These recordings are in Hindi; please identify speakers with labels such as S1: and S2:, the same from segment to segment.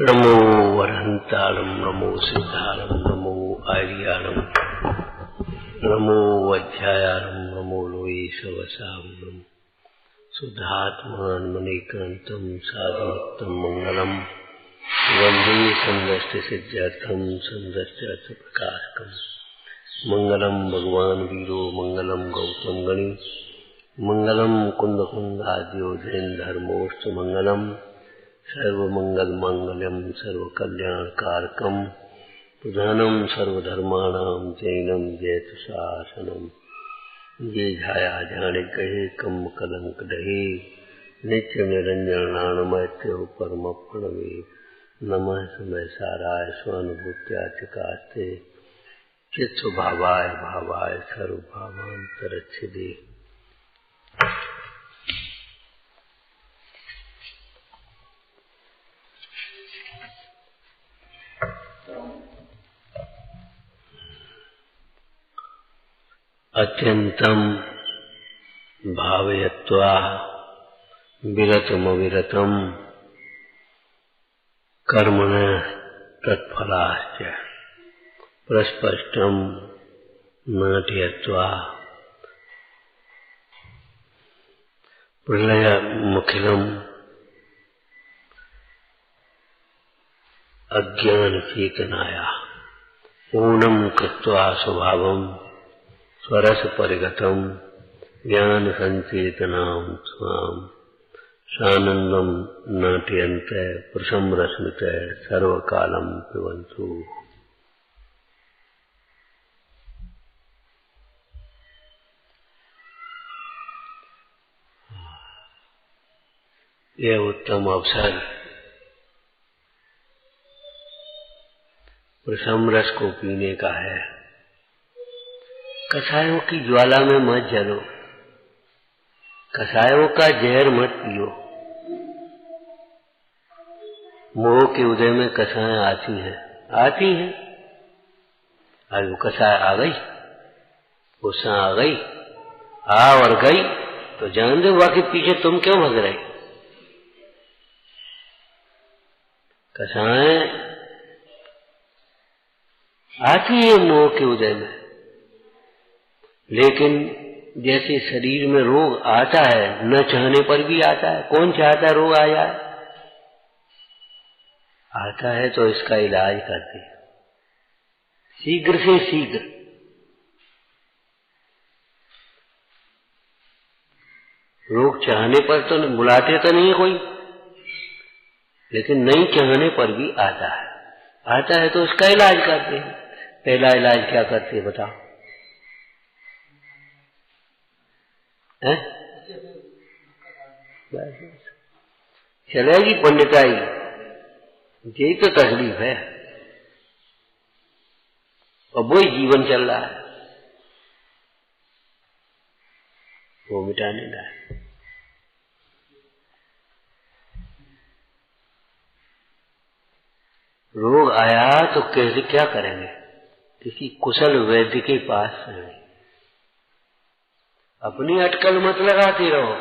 S1: नमो वरहंतारं नमो सिद्धारं नमो आर्यारं नमो वज्रायारं नमो लोये सवसावनं शुद्धात्मान मणिकान्तं साधुमुक्तं मंगलम वंदे संदष्ट सिद्ध्यर्थं संदष्टार्थ प्रकारकं मंगलम भगवान वीरो मंगलम गौतम गणी मंगलम कुंद कुंदाद्यो जैन धर्मोष्ट मंगलम सर्वमंगल मांगल्यम सर्वकल्याणकारकम प्रधानम सर्वधर्माणां जैनम जयत शासनम ये झाया जाने कहे कम कलंक दहे नित्य निरंजन नाणमैत्यो परम प्रणवे नमः समय साराय स्वानुभूत्या चकास्ते चित्त भावाय भावाय सर्वभावांतरच्छिदे। अत्यंतम भावयत्वा विरतमविरतम कर्मणः तत्फलाश्च प्रस्पष्टम नाट्यत्वा प्रलयमुखिलम अज्ञान चेतनाया पूर्णं कृत्वा स्वभावं स्वरस परिगतम ज्ञान संचेतनां स्वाम सानंदम नाट्यन्त प्रसमरश्मित सर्वकालम पिबन्तु। यह उत्तम अवसर प्रसमरस को पीने का है। कसायों की ज्वाला में मत जलो, कसायों का जहर मत पियो। मोह के उदय में कसाएं आती हैं। आज वो कसाय आ गई, गुस्सा आ गई, आ और गई तो जान दो बाकी पीछे तुम क्यों भग रहे। कसाएं आती है मोह के उदय में, लेकिन जैसे शरीर में रोग आता है न चाहने पर भी आता है। कौन चाहता है रोग आ जाए? आता है तो इसका इलाज करते हैं शीघ्र से शीघ्र। रोग चाहने पर तो बुलाते तो नहीं कोई, लेकिन नहीं चाहने पर भी आता है तो इसका इलाज करते हैं। पहला इलाज क्या करते हैं बताओ? चलेगी पंडिताई, यही तो तकलीफ है और वही जीवन चल रहा है, वो मिटाने का है। रोग आया तो कैसे क्या करेंगे? किसी कुशल वैद्य के पास जाएंगे। अपनी अटकल मत लगाते रहो।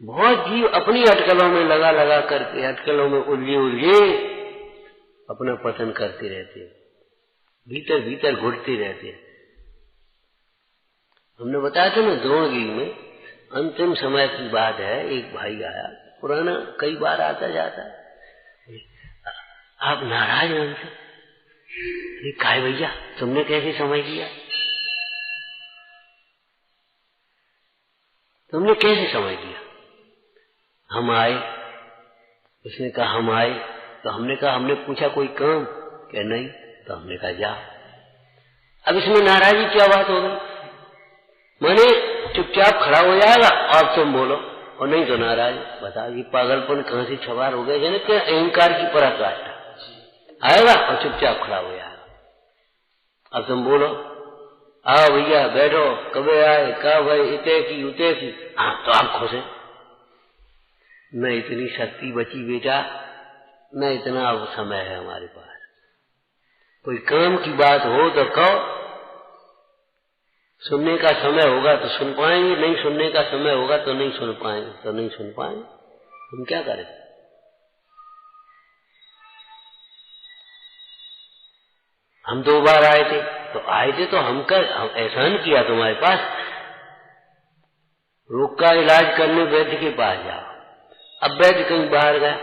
S1: बहुत जीव अपनी अटकलों में लगा करके अटकलों में उलझे अपना पतन करते रहते हैं, भीतर भीतर घुटते रहते हैं। हमने बताया था ना द्रोणगिरी में अंतिम समय की बात है। एक भाई आया, पुराना कई बार आता जाता है। आप नाराज हैं हमसे? काय भैया तुमने कैसे समझ लिया? तुमने कैसे समझ लिया? हम आए, उसने कहा हम आए, तो हमने कहा हमने पूछा कोई काम? क्या नहीं, तो हमने कहा जा। अब इसमें नाराजी क्या बात हो गई? माने चुपचाप खड़ा हो जाएगा और तुम बोलो, और नहीं तो नाराज। बता ये पागलपन कहां से छवार हो गया? जाने क्या अहंकार की पराकाष्ठा। आएगा और चुपचाप खड़ा हो जाएगा। अब तुम बोलो आओ भैया बैठो, कबे आए, कहा भाई इते की उते की, हाँ तो आप खुश हैं। न इतनी शक्ति बची बेटा, न इतना अब समय है हमारे पास। कोई काम की बात हो तो कहो, सुनने का समय होगा तो सुन पाएंगे, नहीं सुनने का समय होगा तो नहीं सुन पाएंगे। हम क्या करें? हम 2 बार आए थे, तो आए थे तो हम एहसान किया तुम्हारे पास, रोग का इलाज करने वैद्य के पास जाओ। अब वैद्य कहीं बाहर गया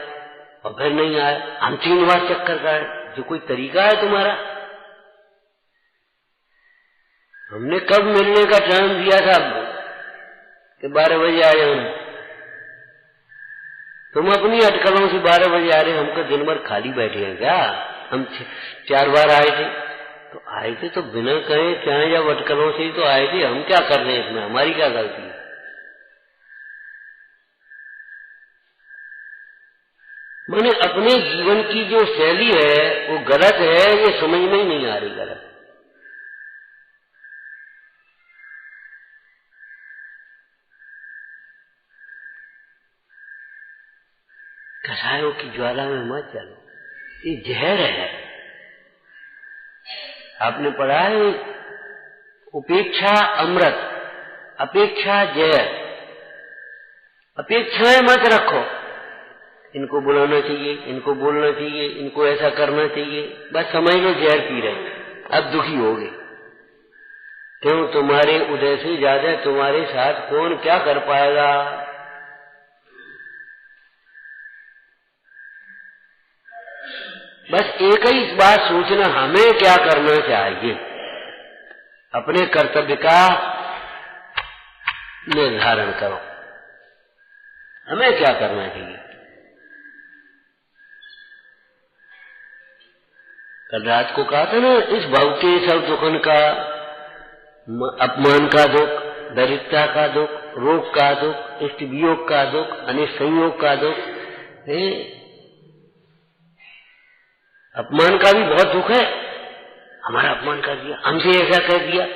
S1: और फिर नहीं आया, हम 3 बार चक्कर का, जो कोई तरीका है तुम्हारा? हमने कब मिलने का टाइम दिया था कि 12 बजे आए हम? तुम अपनी अटकलों से 12 बजे आ रहे, हमको दिन भर खाली बैठे हैं क्या? हम 4 बार आए थे, तो आए थे तो बिना कहे चाहे जब अटकलों से ही तो आए थे, हम क्या कर रहे हैं इसमें? हमारी क्या गलती है? मैंने अपने जीवन की जो शैली है वो गलत है, ये समझ में ही नहीं आ रही गलत। कसायों की ज्वाला में मत चलो, ये जहर है। आपने पढ़ा है उपेक्षा अमृत, अपेक्षा जहर। अपेक्षाएं मत रखो, इनको बुलाना चाहिए, इनको बोलना चाहिए, इनको ऐसा करना चाहिए, बस समझ लो जहर पी रहे, अब दुखी होगे। क्यों? तुम्हारे उदय से ज्यादा तुम्हारे साथ कौन क्या कर पाएगा? बस एक ही बात सोचना, हमें क्या करना चाहिए, अपने कर्तव्य का निर्धारण करो, हमें क्या करना चाहिए। कल रात को कहा था ना, इस भाव के सब दुखन का, अपमान का दुख, दरिद्रता का दुख, रोग का दुख, इष्ट वियोग का दुख, अनिष्ट संयोग का दुख, अपमान का भी बहुत दुख है। हमारा अपमान कर दिया, हमसे ऐसा कह दिया,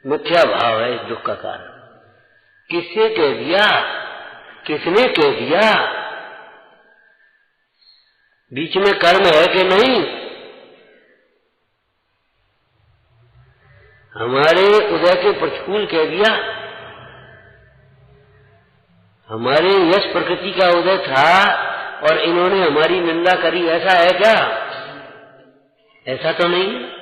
S1: मिथ्या भाव है इस दुख का कारण। किससे कह दिया? किसने कह दिया? बीच में कर्म है कि नहीं? हमारे उदय के प्रतिकूल कह दिया, हमारे यश प्रकृति का उदय था और इन्होंने हमारी निंदा करी, ऐसा है क्या? ऐसा तो नहीं।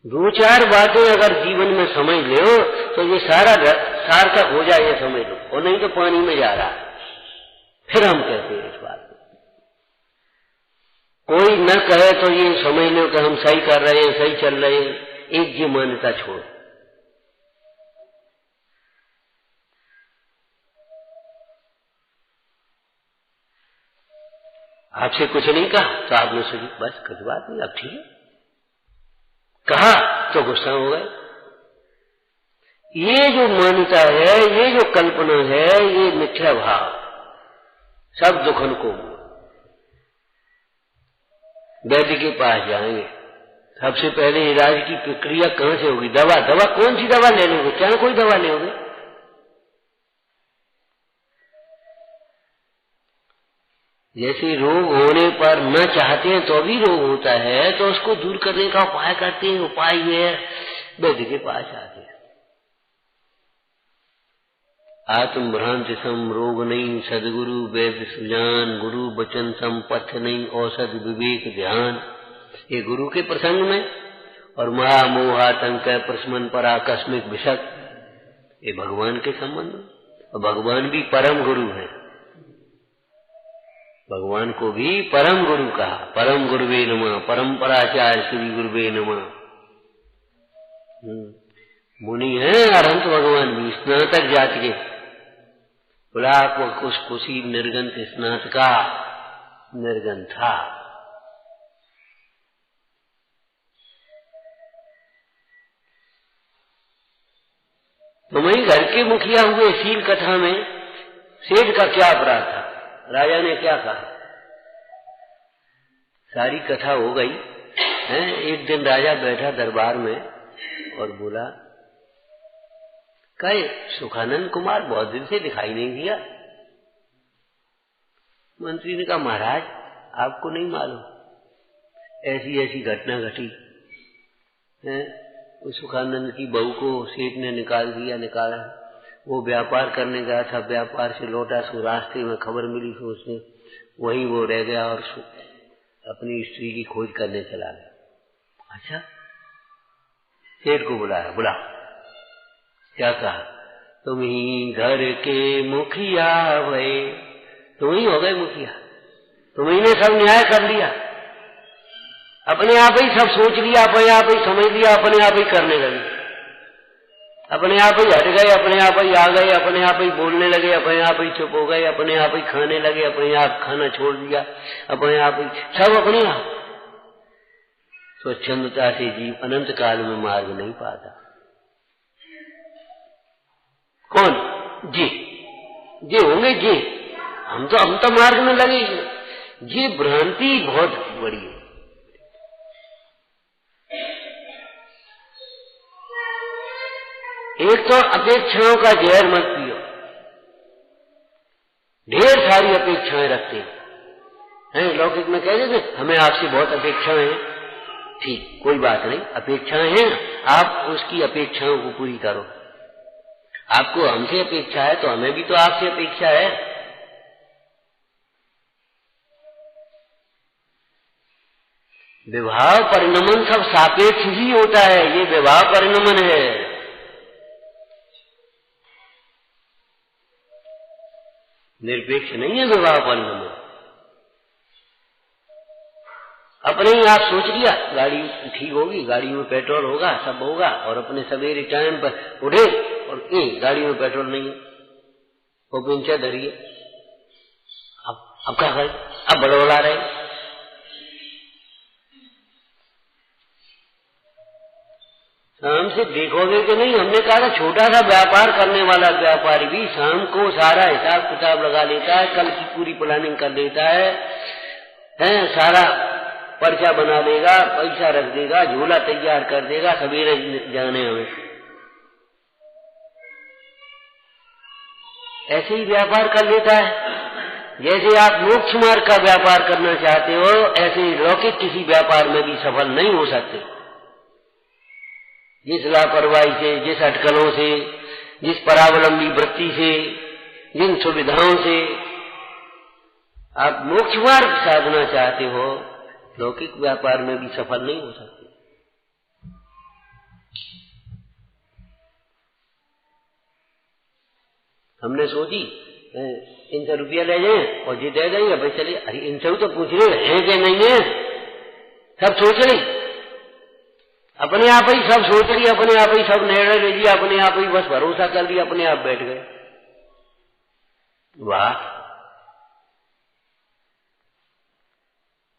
S1: 2-4 बातें अगर जीवन में समझ लो तो ये सारा सार्थक हो जाए, ये समझ लो, और नहीं तो पानी में जा रहा है। फिर हम कहते हैं इस बात को, कोई न कहे तो ये समझ लो कि हम सही कर रहे हैं, सही चल रहे हैं, एक ये मान्यता छोड़ो। आपसे कुछ नहीं कहा तो आपने सोची बस कुछ बात नहीं, अब ठीक है, कहा तो गुस्सा हो गए। ये जो मान्यता है, ये जो कल्पना है, ये मिथ्या भाव सब दुखन को। वैद्य के पास जाएंगे, सबसे पहले इलाज की प्रक्रिया कहां से होगी? दवा कौन सी दवा ले लोगे? क्या कोई दवा लोगे? जैसे रोग होने पर न चाहते हैं तो भी रोग होता है, तो उसको दूर करने का उपाय करते हैं। उपाय ये है, वैद्य के पास आते हैं। आत्म भ्रांति सम रोग नहीं, सदगुरु वैद्य सुजान, गुरु वचन सम पथ नहीं, औषध विवेक ध्यान। ये गुरु के प्रसंग में, और महा मोहातंक प्रस्मन पर आकस्मिक विषक, ये भगवान के संबंध में। और भगवान भी परम गुरु है, भगवान को भी परम गुरु कहा। परम गुरुवे नमः, परंपराचार्य श्री गुरुवे नमः। मुनि है अरहंत भगवान भी, स्नातक जाति के, बुलाक व कुश कुशी निर्गंथ स्नातका निर्गंथा। तो वही घर के मुखिया हुए शील कथा में सेठ का क्या अपराध था? राजा ने क्या कहा? सारी कथा हो गई है। एक दिन राजा बैठा दरबार में और बोला, कहे सुखानंद कुमार बहुत दिन से दिखाई नहीं दिया। मंत्री ने कहा, महाराज आपको नहीं मालूम, ऐसी ऐसी घटना घटी है, उस सुखानंद की बहू को सेठ ने निकाला। वो व्यापार करने गया था, व्यापार से लौटा, सो रास्ते में खबर मिली, तो उसने वहीं वो रह गया और अपनी स्त्री की खोज करने चला गया। अच्छा, सेठ को बुलाया, बुला, क्या कहा? तुम ही घर के मुखिया भये, तुम ही हो गए मुखिया, तुम्ही ने सब न्याय कर लिया, अपने आप ही सब सोच लिया, अपने आप ही समझ लिया, अपने आप ही करने लगे, अपने आप ही हट गए, अपने आप ही आ गए, अपने आप ही बोलने लगे, अपने आप ही चुप हो गए, अपने आप ही खाने लगे, अपने आप खाना छोड़ दिया, अपने आप ही सब अपने आप। स्वच्छंदता से जीव अनंत काल में मार्ग नहीं पाता। कौन? जी होंगे जी, हम तो मार्ग में लगे ही। ये भ्रांति बहुत बड़ी है। एक तो अपेक्षाओं का जहर मत पियो, ढेर सारी अपेक्षाएं रखते हैं। लौकिक में कह देते हमें आपसे बहुत अपेक्षाएं हैं, ठीक, कोई बात नहीं, अपेक्षाएं हैं, आप उसकी अपेक्षाओं को पूरी करो। आपको हमसे अपेक्षा है तो हमें भी तो आपसे अपेक्षा है। विभाव परिणमन सब सापेक्ष ही होता है, ये विभाव परिणमन है। निरपेक्ष नहीं है विभाव परिणमन। अपने ही आप सोच लिया गाड़ी ठीक होगी, गाड़ी में पेट्रोल होगा, सब होगा, और अपने सवेरे टाइम पर उठे और गाड़ी में पेट्रोल नहीं है, वो पंचर धरिए, अब क्या करें, अब बड़बड़ा रहे। शाम से देखोगे कि नहीं, हमने कहा छोटा सा व्यापार करने वाला व्यापारी भी शाम को सारा हिसाब किताब लगा लेता है, कल की पूरी प्लानिंग कर लेता है, सारा पर्चा बना देगा, पैसा रख देगा, झोला तैयार कर देगा, सवेरे जाने हमें। ऐसे ही व्यापार कर लेता है। जैसे आप मोक्ष मार्ग का व्यापार करना चाहते हो, ऐसे ही लौकिक किसी व्यापार में भी सफल नहीं हो सकते। जिस लापरवाही से, जिस अटकलों से, जिस परावलंबी वृत्ति से, जिन सुविधाओं से आप मोक्ष मार्ग साधना चाहते हो, लौकिक व्यापार में भी सफल नहीं हो सकते। हमने सोची इनसे रुपया ले जाए और जी दे देंगे, भाई चलिए, अरे इनसे तो पूछ रहे हैं कि नहीं है, सब सोच रही, अपने आप ही सब सोच रही, अपने आप ही सब निर्णय ले लिया, अपने आप ही बस भरोसा कर लिया, अपने आप बैठ गए। वाह,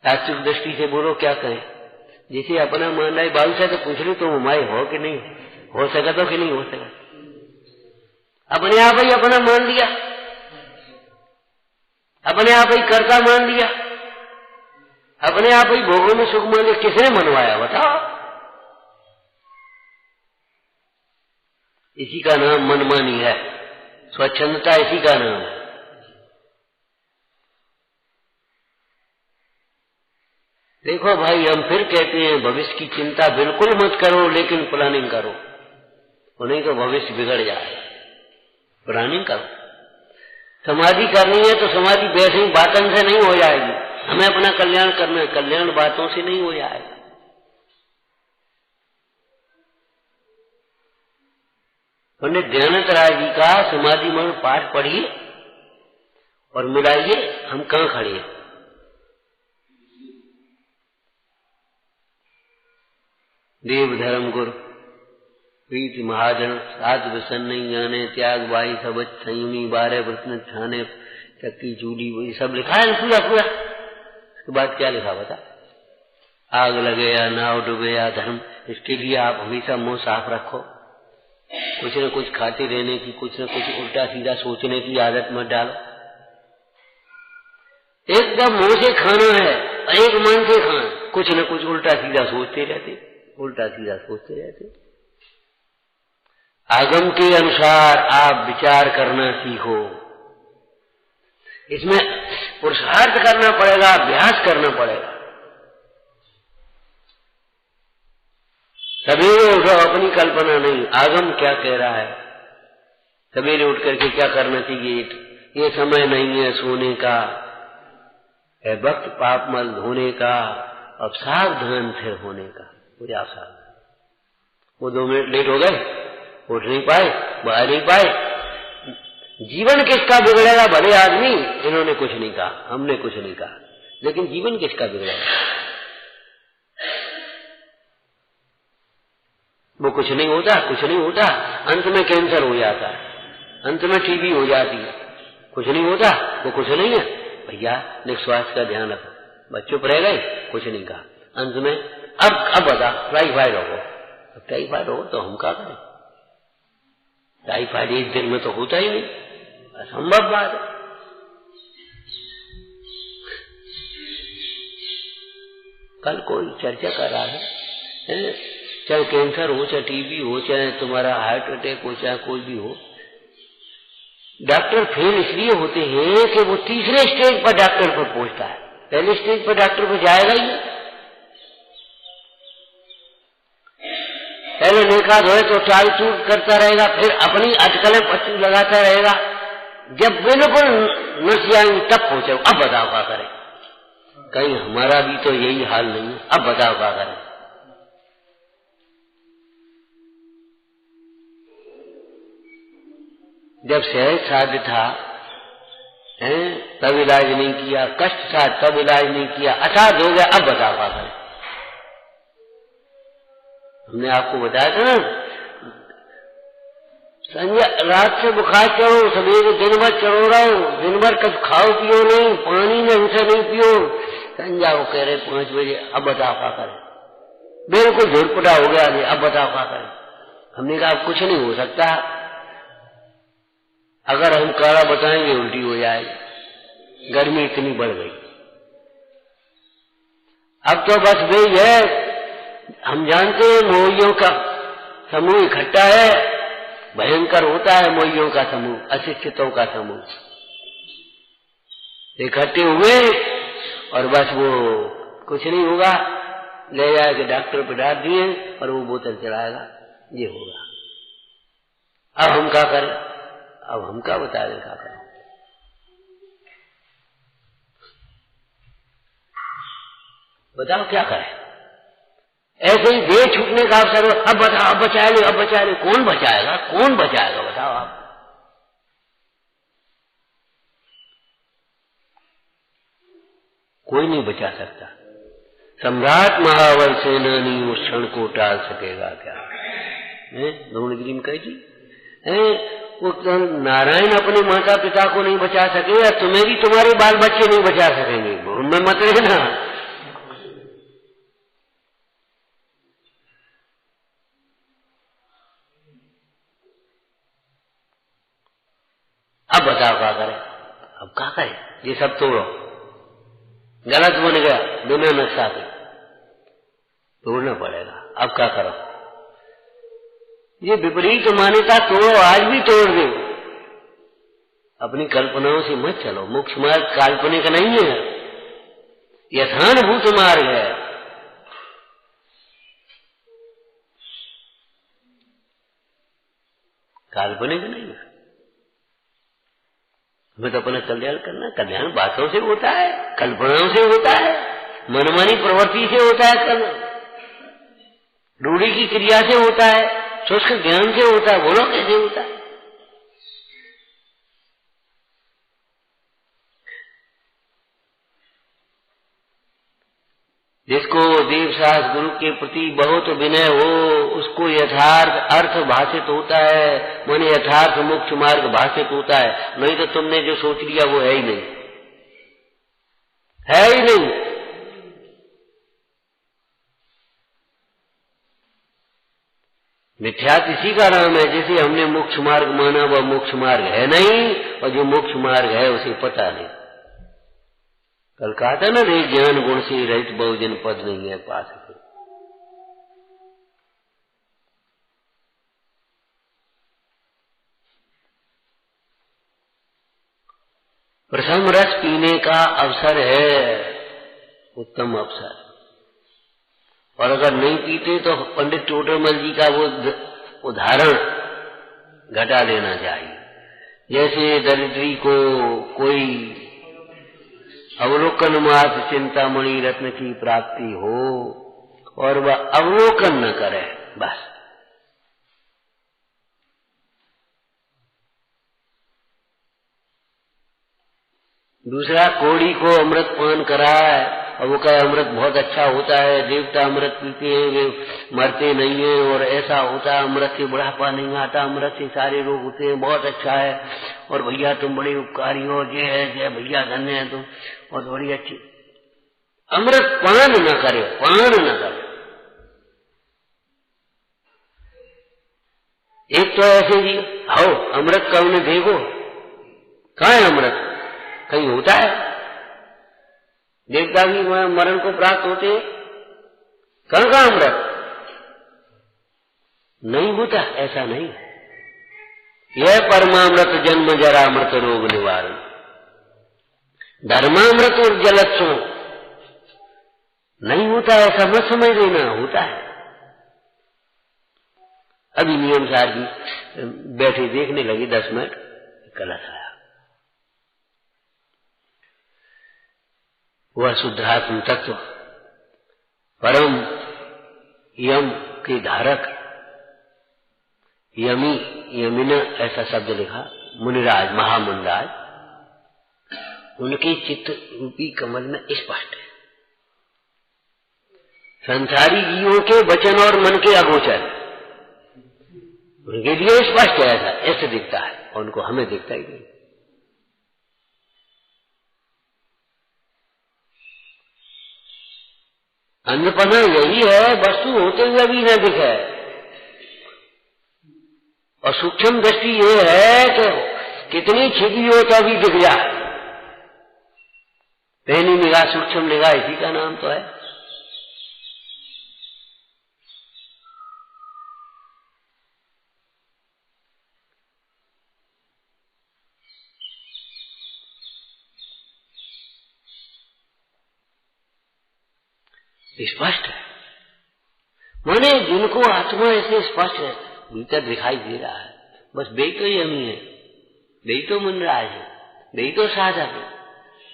S1: तात्विक दृष्टि से बोलो क्या कहें? जैसे अपना मान रहा बाबू से तो पूछ रही तुम हमारे हो कि नहीं, हो सका तो कि नहीं हो सका, अपने आप ही अपना मान लिया, अपने आप ही कर्ता मान लिया, अपने आप ही भोगों में सुख मान लिया। किसने मनवाया बताओ? इसी का नाम मनमानी है, स्वच्छंदता इसी का नाम है। देखो भाई, हम फिर कहते हैं भविष्य की चिंता बिल्कुल मत करो, लेकिन प्लानिंग करो, और नहीं तो भविष्य बिगड़ जाए। प्लानिंग करो। समाधि करनी है तो समाधि वैसे ही बातन से नहीं हो जाएगी, हमें अपना कल्याण करना है, कल्याण बातों से नहीं हो जाएगा। पंडित दयानंद राय जी का समाधि में पाठ पढ़िए और मिलाइए, हम कहां खड़े हैं। देव धर्म गुरु प्रीति महाजन साध व्यसन नहीं जाने, त्याग बाई सबच संयमी, 12 व्रत ठाने, चक्की चूली, वही सब लिखा है पूरा पूरा। उसके बाद क्या लिखा बता? आग लगे या नाव डूबे या धर्म, इसके लिए आप हमेशा मुंह साफ रखो, कुछ न कुछ खाते रहने की, कुछ न कुछ उल्टा सीधा सोचने की आदत मत डालो। एकदम मुंह से खाना है, एक मन से खाना, कुछ न कुछ उल्टा सीधा सोचते रहते, उल्टा सीधा सोचते रहते। आगम के अनुसार आप विचार करना सीखो। इसमें पुरुषार्थ करना पड़ेगा, अभ्यास करना पड़ेगा। सवेरे उठो, अपनी कल्पना नहीं, आगम क्या कह रहा है। सवेरे उठ करके क्या करना चाहिए, ये समय नहीं है सोने का, है वक्त पापमल धोने का, अब सावधान फिर होने का। पूरा सावधान। वो 2 मिनट लेट हो गए, उठ नहीं पाए, बाहर नहीं पाए। जीवन किसका बिगड़ेगा? भले आदमी, इन्होंने कुछ नहीं कहा, हमने कुछ नहीं कहा, लेकिन जीवन किसका बिगड़ेगा? वो कुछ नहीं होता, कुछ नहीं होता, अंत में कैंसर हो जाता है, अंत में टीबी हो जाती है, कुछ नहीं होता, वो कुछ नहीं है। भैया स्वास्थ्य का ध्यान रखो। बच्चों पर रह गए, कुछ नहीं कहा, अंत में अब बता टाइफाइड हो। टाइफाइड हो तो हम क्या करें? टाइफाइड एक दिन में तो होता ही नहीं, असंभव बात है। कल कोई चर्चा कर रहा है, चाहे कैंसर हो, चाहे टीबी हो, चाहे तुम्हारा हार्ट अटैक हो, चाहे कोई भी हो, डॉक्टर फेल इसलिए होते हैं कि वो तीसरे स्टेज पर डॉक्टर पर पहुंचता है, पहले स्टेज पर डॉक्टर पर जाएगा ही नहीं। पहले नेका धोए तो टाल चूट करता रहेगा, फिर अपनी अटकलें पच्चू लगाता रहेगा, जब बिल्कुल नस जाएंगे तब पहुंचे। अब बताओ क्या करें? कहीं हमारा भी तो यही हाल नहीं है, अब बताओ क्या करें? जब सहज साध्य था तब इलाज नहीं किया, कष्ट था तब इलाज नहीं किया, असाध हो गया, अब बताओ क्या करें? हमने आपको बताया था ना, संजय रात से बुखार चढ़ो, सवेरे दिन भर चढ़ो रहो, दिन भर कब खाओ पियो नहीं, पानी नहीं से नहीं पियो, संजय वो कह रहे 5 बजे, अब बताओ क्या करें? बिल्कुल झुरपटा हो गया, अब बताओ क्या करें? हमने कहा अब कुछ नहीं हो सकता, अगर हम काढ़ा बताएंगे उल्टी हो जाएगी, गर्मी इतनी बढ़ गई। अब तो बस वही है, हम जानते हैं मोहियों का समूह इकट्ठा है, भयंकर होता है मोहियों का समूह, अशिक्षितों का समूह इकट्ठे हुए और बस वो कुछ नहीं होगा, ले जाके डॉक्टर पे डाल दिए और वो बोतल चलाएगा, ये होगा। अब हम क्या करें? अब हम क्या बता दें क्या करें? बताओ क्या करें? ऐसे ही देह छूटने का अवसर, अब बताओ, अब बचा ले, अब बचा ले, कौन बचाएगा? कौन बचाएगा बताओ आप? कोई नहीं बचा सकता। सम्राट महाबल सेनानी उस क्षण को टाल सकेगा क्या? द्रोणगिरी में कही थी, वो नारायण अपने माता पिता को नहीं बचा सके, या तुम्हें भी तुम्हारे बाल बच्चे नहीं बचा सकेंगे, उनमें मत रहना। अब बताओ क्या करें? अब क्या करें? ये सब तोड़ो, गलत बन गया, बिना नक्शा के तोड़ना पड़ेगा। अब क्या करो? ये विपरीत मान्यता तोड़ो, आज भी तोड़ दो। अपनी कल्पनाओं से मत चलो। मोक्ष मार्ग काल्पनिक नहीं है, यथानुभूत मार्ग है। काल्पनिक नहीं है। हमें तो अपना कल्याण करना, कल्याण बातों से होता है, कल्पनाओं से होता है, मनमानी प्रवृत्ति से होता है, रूढ़ी की क्रिया से होता है, शुष्क ज्ञान से होता है। बोलो कैसे होता है? जिसको देवशास्त्र गुरु के प्रति बहुत विनय हो, उसको यथार्थ अर्थ भाषित होता है, माने यथार्थ मोक्ष मार्ग भाषित होता है। नहीं तो तुमने जो सोच लिया वो है ही नहीं, है ही नहीं। मिथ्यात्व इसी का नाम है। जिसे हमने मोक्ष मार्ग माना वह मोक्ष मार्ग है नहीं, और जो मोक्ष मार्ग है उसे पता नहीं। कल कहा था ना, रे ज्ञान गुण से रहित बहुजन पद नहीं है पा सके। प्रथम रस पीने का अवसर है, उत्तम अवसर। और अगर नहीं पीते तो पंडित टोडरमल जी का वो उदाहरण घटा देना चाहिए। जैसे दरिद्री को कोई अवलोकन मात्र चिंतामणि रत्न की प्राप्ति हो और वह अवलोकन न करे, बस। दूसरा कोड़ी को अमृत पान कराए और वो कहे अमृत बहुत अच्छा होता है, देवता अमृत पीते हैं, वे मरते नहीं है, और ऐसा होता है, अमृत से बुढ़ापा नहीं आता, अमृत से सारे रोग होते हैं, बहुत अच्छा है, और भैया तुम बड़े उपकारी हो, जय है जय भैया, धन्य है तुम, और बड़ी अच्छी। अमृत पान न करे, पान न करे। एक तो ऐसे जी आओ अमृत का उन्हें देखो, कहाँ है अमृत? कहीं होता है? देवता भी मरण को प्राप्त होते हैं, कहाँ का अमृत? नहीं होता, ऐसा नहीं। यह परमामृत जन्म जरा मृत रोग निवारण, धर्मामृत और जलत्सो नहीं होता, ऐसा मत समझ लेना, होता है। अभी नियम सार जी बैठे देखने लगे 10 मिनट, कलश आया। वह शुद्धात्म तत्व परम यम के धारक, यमी यमिन ऐसा शब्द लिखा, मुनिराज महामुनिराज, उनके चित्त रूपी कमल में स्पष्ट है। संसारी जीवों के वचन और मन के अगोचर उनके लिए स्पष्ट है, ऐसे दिखता है, और उनको हमें दिखता ही नहीं। अंधपना यही है, वस्तु होते हुए भी न दिखे, और सूक्ष्म दृष्टि ये है कि कितनी छिपी हो तो भी दिख जाए। पहली निगाह सूक्ष्म निगाह, इसी का नाम तो है। स्पष्ट है, माने जिनको आत्मा ऐसे स्पष्ट है, भीतर दिखाई दे रहा है, बस वे तो यमी है, वे तो मुनिराज है, वे तो साधक है,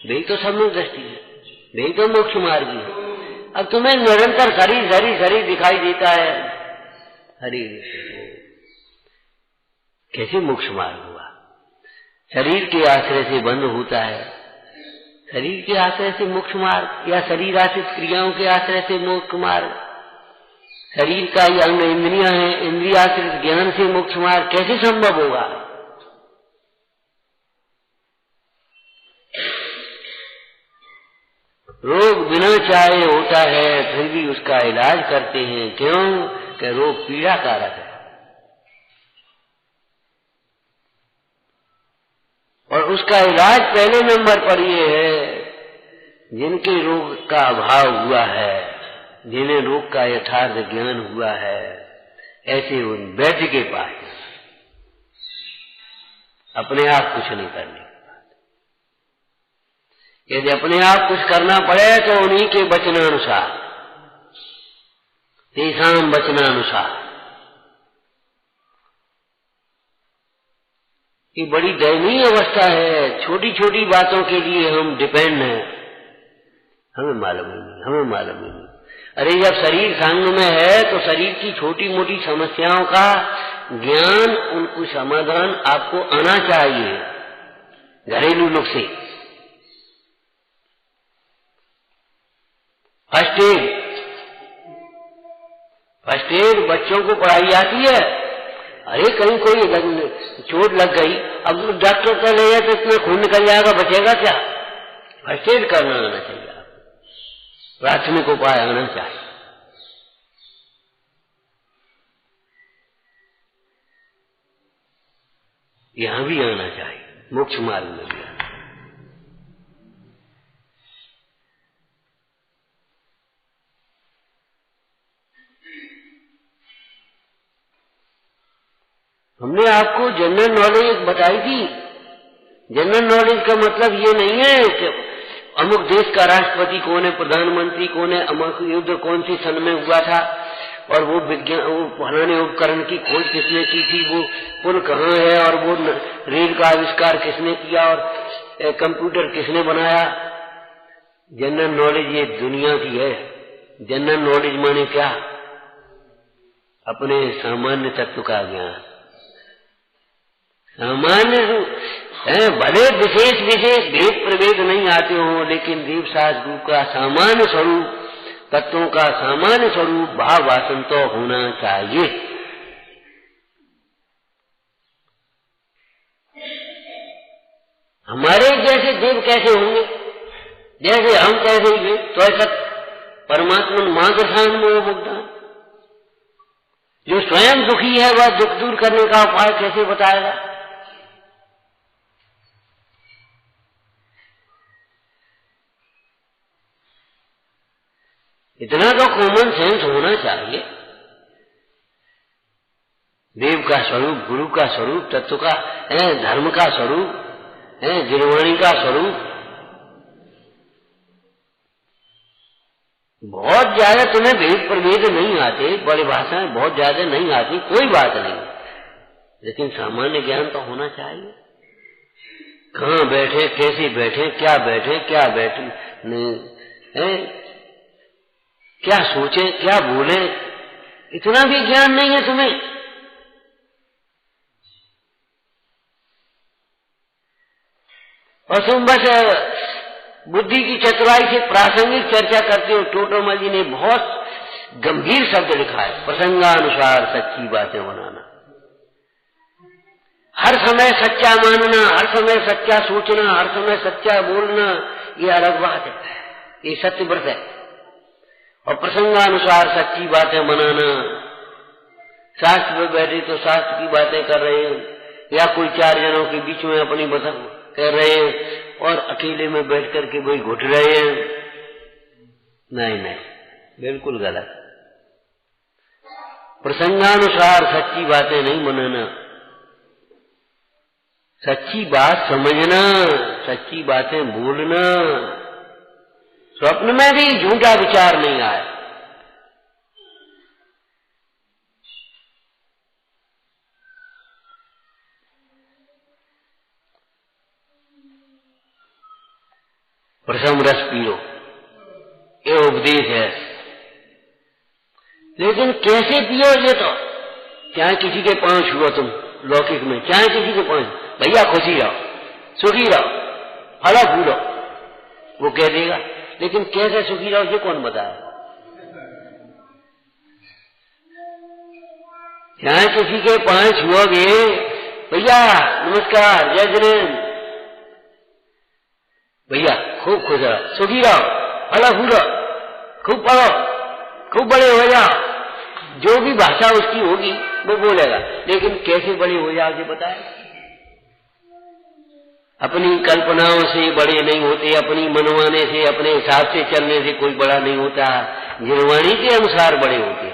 S1: वे तो सम्यक दृष्टि है, वे तो मोक्ष मार्गी है। अब तुम्हें निरंतर शरीर शरीर शरीर दिखाई देता है, हरि कैसे मोक्ष मार्ग हुआ? शरीर के आश्रय से बंद होता है, शरीर के आश्रय से मोक्ष मार्ग, या शरीर आश्रित क्रियाओं के आश्रय से मोक्ष मार्ग? शरीर का ये अंग इंद्रियां हैं, इंद्रियाश्रित ज्ञान से मोक्ष मार्ग कैसे संभव होगा? रोग बिना चाहे होता है, फिर भी उसका इलाज करते हैं। क्यों? कि रोग पीड़ा कारक है, और उसका इलाज पहले नंबर पर ये है, जिनके रोग का अभाव हुआ है, जिन्हें रोग का यथार्थ ज्ञान हुआ है, ऐसे उन वैद्य के पास अपने आप कुछ नहीं करने की बात। यदि अपने आप कुछ करना पड़े तो उन्हीं के वचनानुसार, तेषाम वचनानुसार। ये बड़ी दयनीय अवस्था है, छोटी छोटी बातों के लिए हम डिपेंड हैं, हमें मालूम नहीं, हमें मालूम नहीं। अरे जब शरीर संग में है तो शरीर की छोटी मोटी समस्याओं का ज्ञान, उनको समाधान आपको आना चाहिए, घरेलू नुस्खे। फर्स्ट एड बच्चों को पढ़ाई आती है। अरे कहीं कोई चोट लग गई, अब डॉक्टर का ले जाए तो इतना खून निकल जाएगा, बचेगा क्या? फर्स्ट एड करना आना चाहिए, प्राथमिक उपाय आना चाहिए। यहां भी आना चाहिए, मोक्ष मार्ग में भी आना। हमने आपको जनरल नॉलेज बताई थी। जनरल नॉलेज का मतलब ये नहीं है कि अमुक देश का राष्ट्रपति कौन है, प्रधानमंत्री कौन है, अमुक युद्ध कौन सी सन में हुआ था, और वो विज्ञान, वो फलाने उपकरण की खोज किसने की थी, वो पुल कहाँ है, और वो रेल का आविष्कार किसने किया, और कंप्यूटर किसने बनाया। जनरल नॉलेज ये दुनिया की है। जनरल नॉलेज माने क्या? अपने सामान्य तत्व का ज्ञान। सामान्य भले विशेष विशेष भेद प्रभेद नहीं आते हो, लेकिन देव शास्त्र का सामान्य स्वरूप, तत्वों का सामान्य स्वरूप भाव वासन तो होना चाहिए। हमारे जैसे देव कैसे होंगे, जैसे हम कैसे हुए, तो ऐसा परमात्मा मार्गदर्शन में मुग्धा। जो स्वयं दुखी है वह दुख दूर करने का उपाय कैसे बताएगा? इतना तो कॉमन सेंस होना चाहिए। देव का स्वरूप, गुरु का स्वरूप, तत्व का, धर्म का स्वरूप, गिरवाणी का स्वरूप। बहुत ज्यादा तुम्हें भेद प्रभेद नहीं आते, बड़ी भाषाएं बहुत ज्यादा नहीं आती, कोई बात नहीं, लेकिन सामान्य ज्ञान तो होना चाहिए। कहाँ बैठे, कैसे बैठे, क्या बैठे, क्या बैठे, क्या सोचे, क्या बोले, इतना भी ज्ञान नहीं है तुम्हें। और तुम बस बुद्धि की चतुराई से प्रासंगिक चर्चा करते हो। टोटोमल जी ने बहुत गंभीर शब्द लिखा है, प्रसंगानुसार सच्ची बातें बनाना। हर समय सच्चा मानना, हर समय सच्चा सोचना, हर समय सच्चा बोलना, ये अलग बात है, ये सत्य व्रत है। और प्रसंगानुसार सच्ची बातें बनाना, शास्त्र में बैठे तो शास्त्र की बातें कर रहे हैं, या कोई चार जनों के बीच में अपनी बातें कर रहे हैं, और अकेले में बैठ करके वही घुट रहे हैं। नहीं नहीं, बिल्कुल गलत। प्रसंगानुसार सच्ची बातें नहीं बनाना, सच्ची बात समझना, सच्ची बातें बोलना। स्वप्न में भी झूठा विचार नहीं आए। प्रसम रस पियो, ये उपदेश है। लेकिन कैसे पियो ये तो, चाहे किसी के पांव छुओ तुम लौकिक में, चाहे किसी के पांव, भैया खुशी रहो, सुखी रहो, फलो फूलो, वो कह देगा। लेकिन कैसे सुखी रहो ये कौन बताए? चाहे किसी के पांव छुओगे, भैया नमस्कार, जय जैन, भैया खूब खुश रहो, सुखी रहो, फलो फूलो, खूब पढ़ो, खूब बड़े हो जाओ, जो भी भाषा उसकी होगी वो बोलेगा। लेकिन कैसे बड़े हो जाओगे बताए? अपनी कल्पनाओं से बड़े नहीं होते, अपनी मनवाने से, अपने हिसाब से चलने से कोई बड़ा नहीं होता, गिरवाणी के अनुसार बड़े होते।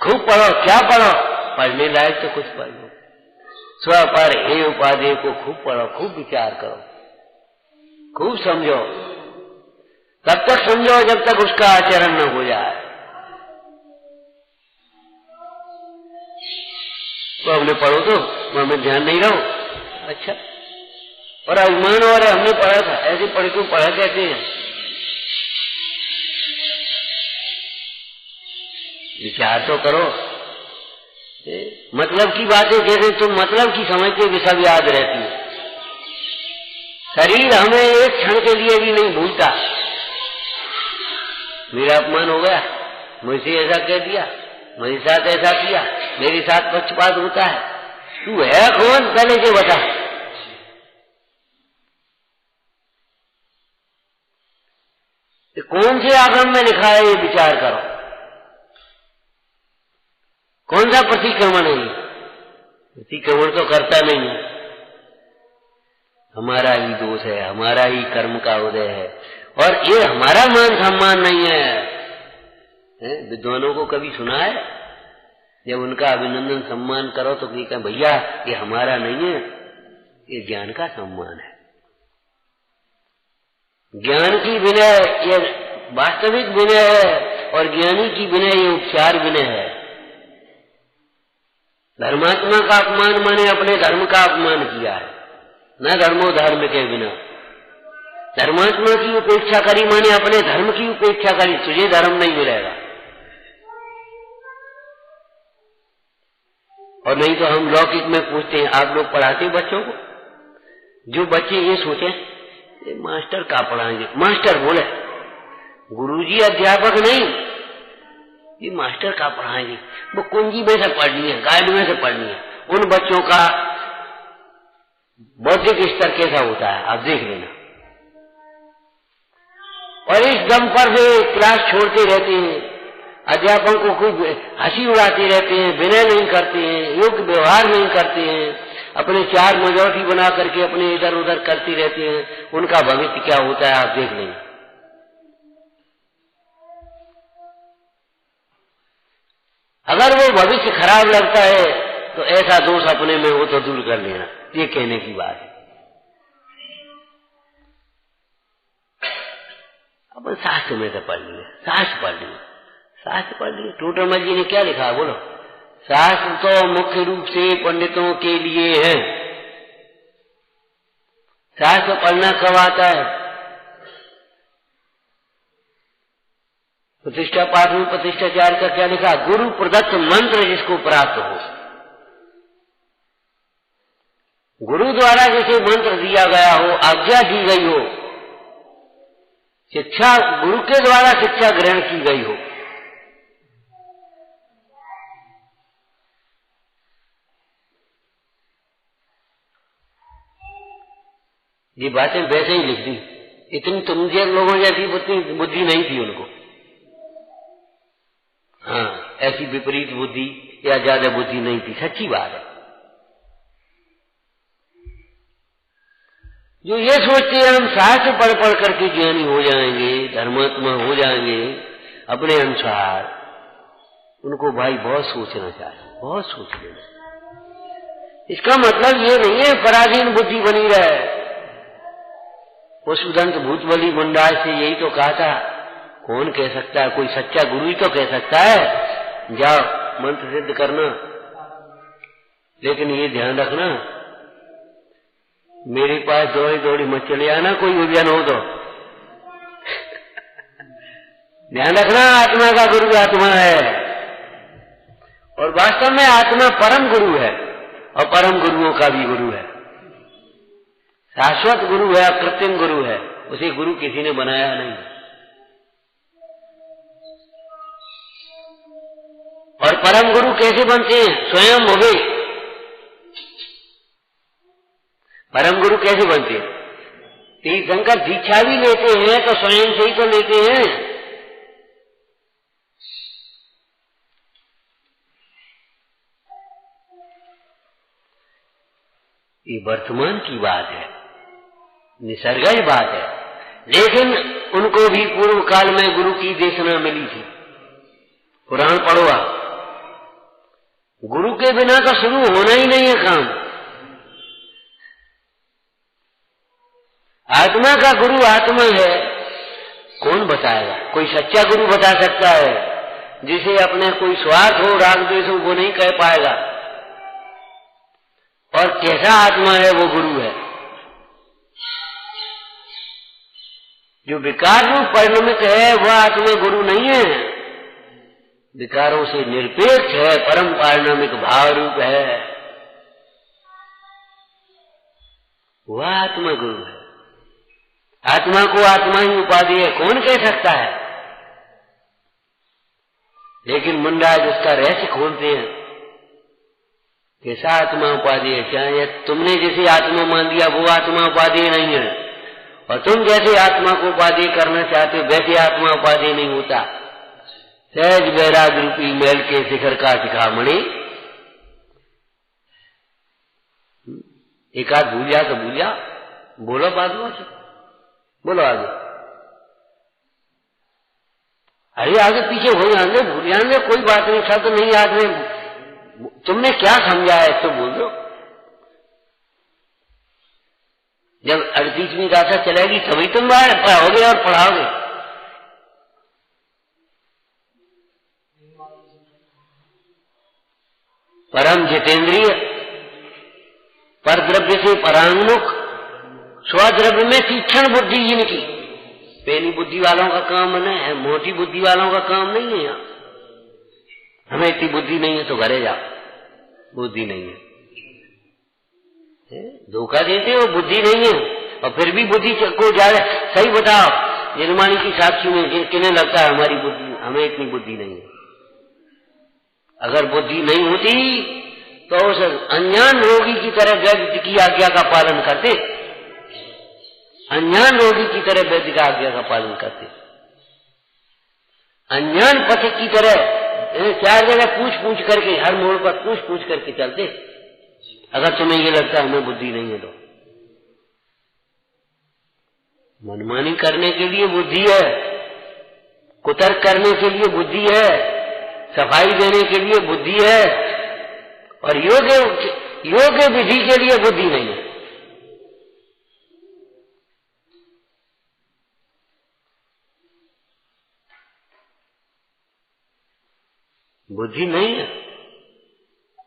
S1: खूब पढ़ो, क्या पढ़ो? पढ़ने लायक तो कुछ पढ़ लो। स्व पर हे उपाधि को खूब पढ़ो, खूब विचार करो, खूब समझो। तब तक समझो जब तक उसका आचरण न हो जाए। तो हमने पढ़ो तो हमें ध्यान नहीं रहो। अच्छा, और अभिमान और हमने पढ़ा था, ऐसे पढ़ क्यों पढ़ा कहते हैं? विचार तो करो। मतलब की बातें जैसे तुम मतलब की समझते भी सब याद रहती है। शरीर हमें एक क्षण के लिए भी नहीं भूलता। मेरा अपमान हो गया, मुझसे ऐसा कह दिया, मेरे साथ ऐसा किया, मेरे साथ पक्षपात होता है, तू है कौन पहले से बता। कौन से आगम में लिखा है ये विचार करो। कौन सा प्रतिक्रमण है? प्रतिक्रमण तो करता नहीं है, हमारा ही दोष है, हमारा ही कर्म का उदय है, और ये हमारा मान सम्मान नहीं है। विद्वानों को कभी सुना है जब उनका अभिनंदन सम्मान करो तो कहीं भैया ये हमारा नहीं है, ये ज्ञान का सम्मान है। ज्ञान की विनय ये वास्तविक विनय है और ज्ञानी की विनय ये उपचार विनय है। धर्मात्मा का अपमान माने अपने धर्म का अपमान किया है, न धर्मो धर्म के बिना। धर्मात्मा की उपेक्षा करी माने अपने धर्म की उपेक्षा करी, तुझे धर्म नहीं मिलेगा। और नहीं तो हम लौकिक में पूछते हैं, आप लोग पढ़ाते बच्चों को? जो बच्चे ये सोचे ये मास्टर का पढ़ाएंगे, मास्टर बोले, गुरुजी अध्यापक नहीं, ये मास्टर का पढ़ाएंगे, वो कुंजी में से पढ़नी है, गाइड में से पढ़नी है। उन बच्चों का बौद्धिक स्तर कैसा होता है आप देख लेना। और इस दम पर वे क्लास छोड़ते रहते हैं, अध्यापकों को खूब हंसी उड़ाते रहते हैं, विनय नहीं करते हैं, योग्य व्यवहार नहीं करते हैं, अपने चार मेजॉरिटी बना करके अपने इधर उधर करते रहते हैं। उनका भविष्य क्या होता है आप देख लेंगे। अगर वो भविष्य खराब लगता है तो ऐसा दोष अपने में हो तो दूर कर लेना, ये कहने की बात है। अपन शास्त्र में से पढ़ लिए, शास्त्र पढ़ लिए, शास्त्र पढ़ लिए। टोटरमल जी ने क्या लिखा है बोलो? शास्त्र तो मुख्य रूप से पंडितों के लिए है। शास्त्र पढ़ना कब आता है? प्रतिष्ठा पाठ में प्रतिष्ठाचार्य का क्या लिखा? गुरु प्रदत्त मंत्र जिसको प्राप्त हो। गुरु द्वारा जिसे मंत्र दिया गया हो, आज्ञा दी गई हो, शिक्षा गुरु के द्वारा शिक्षा ग्रहण की गई हो, ये बातें वैसे ही लिख दी। इतनी तुम लोगों जैसी बुद्धि नहीं थी उनको। हाँ, ऐसी विपरीत बुद्धि या ज्यादा बुद्धि नहीं थी, सच्ची बात है। जो ये सोचते हैं हम शास्त्र पढ़ पढ़ करके ज्ञानी हो जाएंगे, धर्मात्मा हो जाएंगे अपने अनुसार, उनको भाई बहुत सोचना चाहिए, बहुत सोच लेना। इसका मतलब ये नहीं है पराधीन बुद्धि बनी रहे। वसुदंत भूतबली मंडाल से यही तो कहा था, कौन कह सकता है? कोई सच्चा गुरु ही तो कह सकता है जाओ मंत्र सिद्ध करना। लेकिन ये ध्यान रखना, मेरे पास दौड़ी दौड़ी मत चले आना, कोई उलझन हो तो। ध्यान रखना, आत्मा का गुरु आत्मा है और वास्तव में आत्मा परम गुरु है और परम गुरुओं का भी गुरु है। शाश्वत गुरु है, कृत्रिम गुरु है, उसे गुरु किसी ने बनाया नहीं। और परम गुरु कैसे बनते हैं? स्वयं हो गए। परम गुरु कैसे बनते हैं? तीर्थंकर दीक्षा भी लेते हैं तो स्वयं से ही तो लेते हैं। ये वर्तमान की बात है, निसर्गज बात है। लेकिन उनको भी पूर्व काल में गुरु की देशना मिली थी। पुराण पढ़ो आप, गुरु के बिना तो शुरू होना ही नहीं है काम। आत्मा का गुरु आत्मा है, कौन बताएगा? कोई सच्चा गुरु बता सकता है, जिसे अपने कोई स्वार्थ हो, राग द्वेष हो, वो नहीं कह पाएगा। और कैसा आत्मा है वो गुरु है? जो विकार रूप परिणमित है वह आत्मा गुरु नहीं है, विकारों से निरपेक्ष है, परम पारिणामिक भाव रूप है, वह आत्मा गुरु है। आत्मा को आत्मा ही उपाधि है, कौन कह सकता है? लेकिन मुंडाज उसका रहस्य खोलते हैं, कैसा आत्मा उपाधि है? चाहे तुमने जैसे आत्मा मान लिया वो आत्मा उपाधि नहीं है, और तुम जैसे आत्मा को उपाधि करना चाहते हो वैसे आत्मा उपाधि नहीं होता। सहज वैराग रूपी मैल के शिखर का शिखामणि, एक आध भूल जा तो भूल जा, बोलो बादलों से, बोलो आगे। अरे आगे पीछे हो जाएंगे, भूल जाएंगे, कोई बात नहीं, शब्द नहीं याद में, तुमने क्या समझा है तो बोल दो। जब 38वीं गाथा चलेगी तभी तुम पढ़ाओगे और पढ़ाओगे। परम जितेंद्रिय, पर द्रव्य से परांगमुख, स्वद्रव्य में तीक्ष्ण बुद्धि जिनकी। पेनी बुद्धि वालों का काम है, मोटी बुद्धि वालों का काम नहीं है। यहाँ हमें इतनी बुद्धि नहीं है तो घरे जाओ, बुद्धि नहीं है, धोखा देते हो, बुद्धि नहीं है। और फिर भी बुद्धि को ज्यादा सही बताओ, निर्माणी की साक्षी में किन्हें लगता है हमारी बुद्धि, हमें इतनी बुद्धि नहीं है। अगर बुद्धि नहीं होती तो उस अज्ञान रोगी की तरह वैद्य की आज्ञा का पालन करते, अज्ञान रोगी की तरह वैद्य की आज्ञा का पालन करते, अज्ञान पथिक की तरह 4 जगह पूछ करके, हर मोड़ पर पूछ करके चलते। अगर तुम्हें ये लगता है हमें बुद्धि नहीं है तो मनमानी करने के लिए बुद्धि है, कुतर्क करने के लिए बुद्धि है, सफाई देने के लिए बुद्धि है, और योग्य विधि के लिए बुद्धि नहीं है। बुद्धि नहीं है।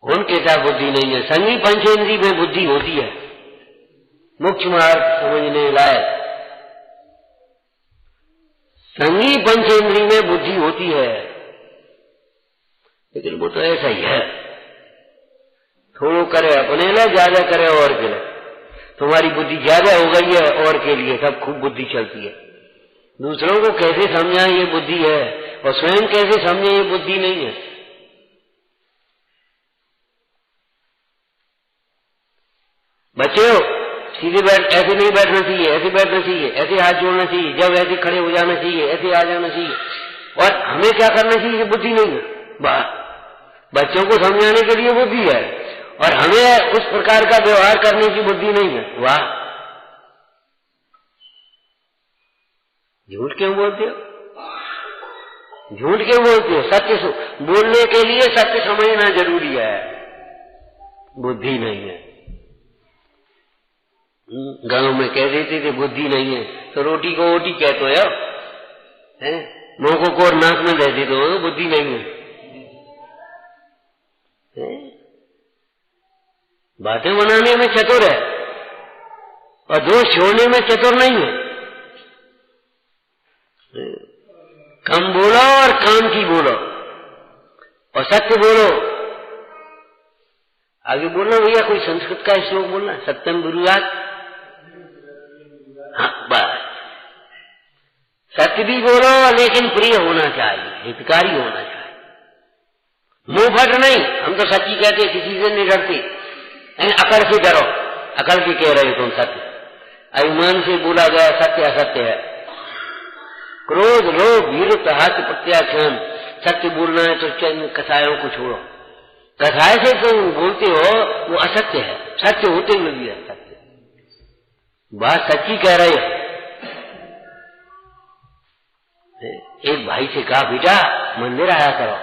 S1: कौन कहता बुद्धि नहीं है? संगी पंचेंद्री में बुद्धि होती है, मुख्य मार्ग समझने लायक। संगी पंचेंद्री में बुद्धि होती है, लेकिन वो तो ऐसा ही है, थोड़ो करे अपने लिए, ज्यादा करे और के लिए। तुम्हारी बुद्धि ज्यादा हो गई है और के लिए, सब खूब बुद्धि चलती है। दूसरों को कैसे समझाएं ये बुद्धि है, और स्वयं कैसे समझे ये बुद्धि नहीं है। बच्चों, सीधे ऐसे नहीं बैठना चाहिए, ऐसे बैठना चाहिए, ऐसे हाथ जोड़ना चाहिए, जब ऐसे खड़े हो जाना चाहिए, ऐसे आ जाना चाहिए। और हमें क्या करना चाहिए, ये बुद्धि नहीं है। बच्चों को समझाने के लिए बुद्धि है, और हमें उस प्रकार का व्यवहार करने की बुद्धि नहीं है। वाह, झूठ क्यों बोलते हो? झूठ क्यों बोलते हो? सत्य बोलने के लिए सत्य समझना जरूरी है, बुद्धि नहीं है। गांव में कह देते थे बुद्धि नहीं है, तो रोटी को ओटी कहते हो यार, मुंह को कोर नाक में दे देते हो, बुद्धि नहीं है। बातें बनाने में चतुर है और दोष छोड़ने में चतुर नहीं है। कम बोलो और काम की बोलो, और सत्य बोलो। आगे बोलना भैया, कोई संस्कृत का श्लोक बोलना, सत्यम ब्रूयात्। हाँ बस, सत्य भी बोलो लेकिन प्रिय होना चाहिए, हितकारी होना चाहिए, मुंह फट नहीं। हम तो सच्ची कहते, किसी से नहीं डरते, अकड़ से डरो, अकड़ से कह रहे हो तुम सत्य। अभिमान से बोला गया सत्य असत्य है। क्रोध, लोभ, वीरता, हास्य, प्रत्याख्यान, सत्य बोलना है तो चंद कसायों को छोड़ो। कसाय से तुम बोलते हो वो असत्य है, सत्य होते हुए भी असत्य। बात सच्ची कह रहे हो। एक भाई से कहा, बेटा मंदिर आया करो।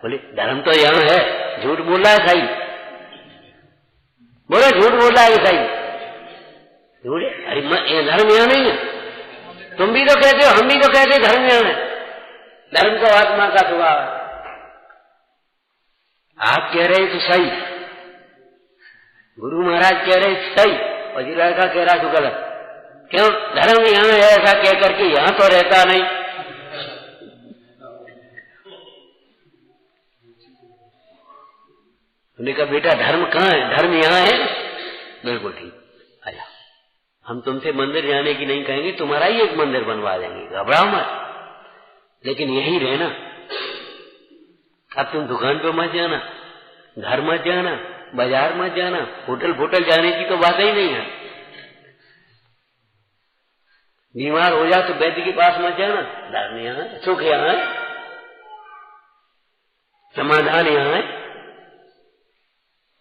S1: बोले धर्म तो यहाँ है, झूठ बोल रहा है सही। बोले झूठ बोल रहा है सही। बोले अरे धर्म यहाँ नहीं है। तुम भी तो कहते हो, हम भी तो कहते धर्म यहाँ है। धर्म तो आत्मा का स्वभाव है। आप कह रहे तो सही, गुरु महाराज कह रहे सही, और जी लड़का कह रहा तो गलत। क्यों? धर्म यहाँ है ऐसा कह करके यहाँ तो रहता नहीं। उन्होंने कहा बेटा धर्म कहाँ है? धर्म यहाँ है। बिल्कुल ठीक, आजा, हम तुमसे मंदिर जाने की नहीं कहेंगे, तुम्हारा ही एक मंदिर बनवा देंगे, घबराओ मत। लेकिन यही रहना। अब तुम दुकान पे मत जाना, घर मत जाना, बाजार मत जाना, होटल जाने की तो बात ही नहीं है। बीमार हो जा तो वैद्य के पास मत जाना। धर्म यहाँ है, सुख यहाँ है, समाधान यहाँ है।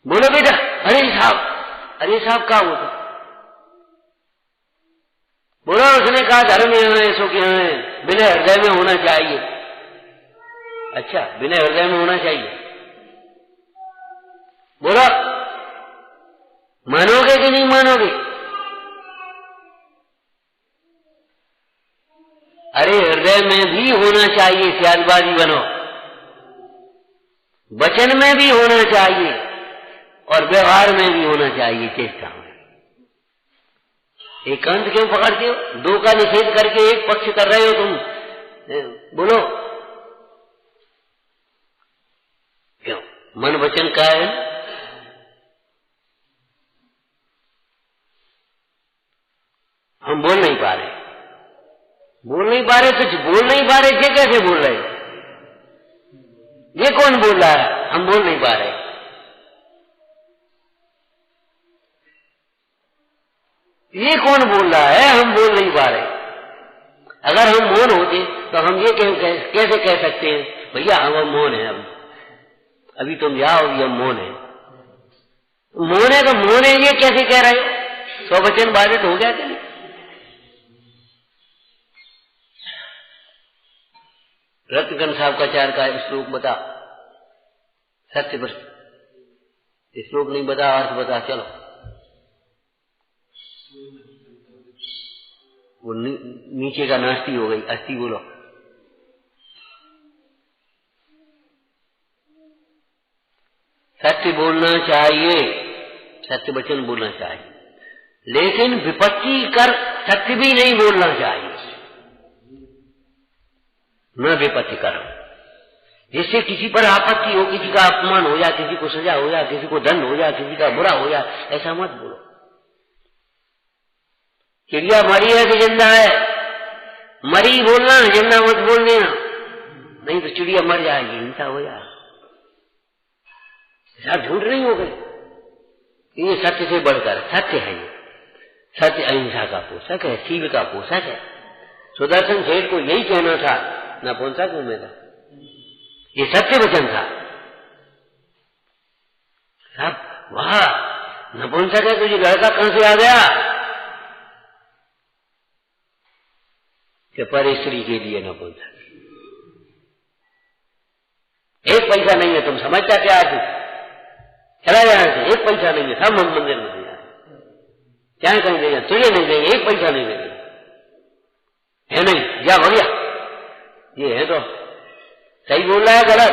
S1: बोलो बेटा, अरे साहब क्या होता? बोलो, उसने कहा धर्म यहाँ है, सुख यहाँ है, बिना हृदय में होना चाहिए। अच्छा, बिना हृदय में होना चाहिए। बोलो, मानोगे कि नहीं मानोगे? अरे हृदय में भी होना चाहिए, स्यादबाजी बनो, वचन में भी होना चाहिए और व्यवहार में भी होना चाहिए, चेष्टा में। एकांत क्यों पकड़ते हो? दो का निषेध करके एक पक्ष कर रहे हो तुम, बोलो क्यों? मन वचन का है, हम बोल नहीं पा रहे, कुछ बोल नहीं पा रहे, ये कैसे बोल रहे? ये कौन बोल रहा है? हम बोल नहीं पा रहे। ये कौन बोल रहा है? हम बोल नहीं पा रहे। अगर हम मौन होते तो हम ये कैसे कह सकते हैं भैया हम मौन है, अभी तुम जाओ, ये मौन है। मौन है तो मौन है ये कैसे कह रहे हो? स्ववचन बाधित हो गया क्या? रत्नगन साहब का चार का श्लोक बता, सत्य पर श्लोक नहीं बता, अर्थ बता। चलो वो नीचे का नास्ती हो गई, अस्थि बोलो। सत्य बोलना चाहिए, सत्य वचन बोलना चाहिए, लेकिन विपत्ति कर सत्य भी नहीं बोलना चाहिए, न विपत्ति कर, जिससे किसी पर आपत्ति हो, किसी का अपमान हो जाए, किसी को सजा हो जाए, किसी को दंड हो जाए, किसी का बुरा हो जाए, ऐसा मत बोलो। चिड़िया मरी है कि जिंदा है? मरी बोलना, जिंदा मत बोल देना, नहीं तो चिड़िया मर जाएगी, हिंसा हो जाए। सब झूठ नहीं हो गई। ये सत्य से बढ़कर सत्य है, ये सत्य अहिंसा का पोषक है, शील का पोषक है। सुदर्शन सेठ को यही कहना था, नपुंसक हूं मैं, ये सत्य वचन था। सब वाह नपुंसक है, तुझे लड़का कहां से आ गया? कि पर स्त्री के लिए नपुंसक, एक पैसा नहीं है, तुम समझता क्या? आज चला यहां से, एक पैसा नहीं है, सब मंदिर में दिया, क्या कहीं देगा? तुझे नहीं देंगे, एक पैसा नहीं देंगे, है नहीं, जा भैया। ये है तो सही बोल रहा है गलत?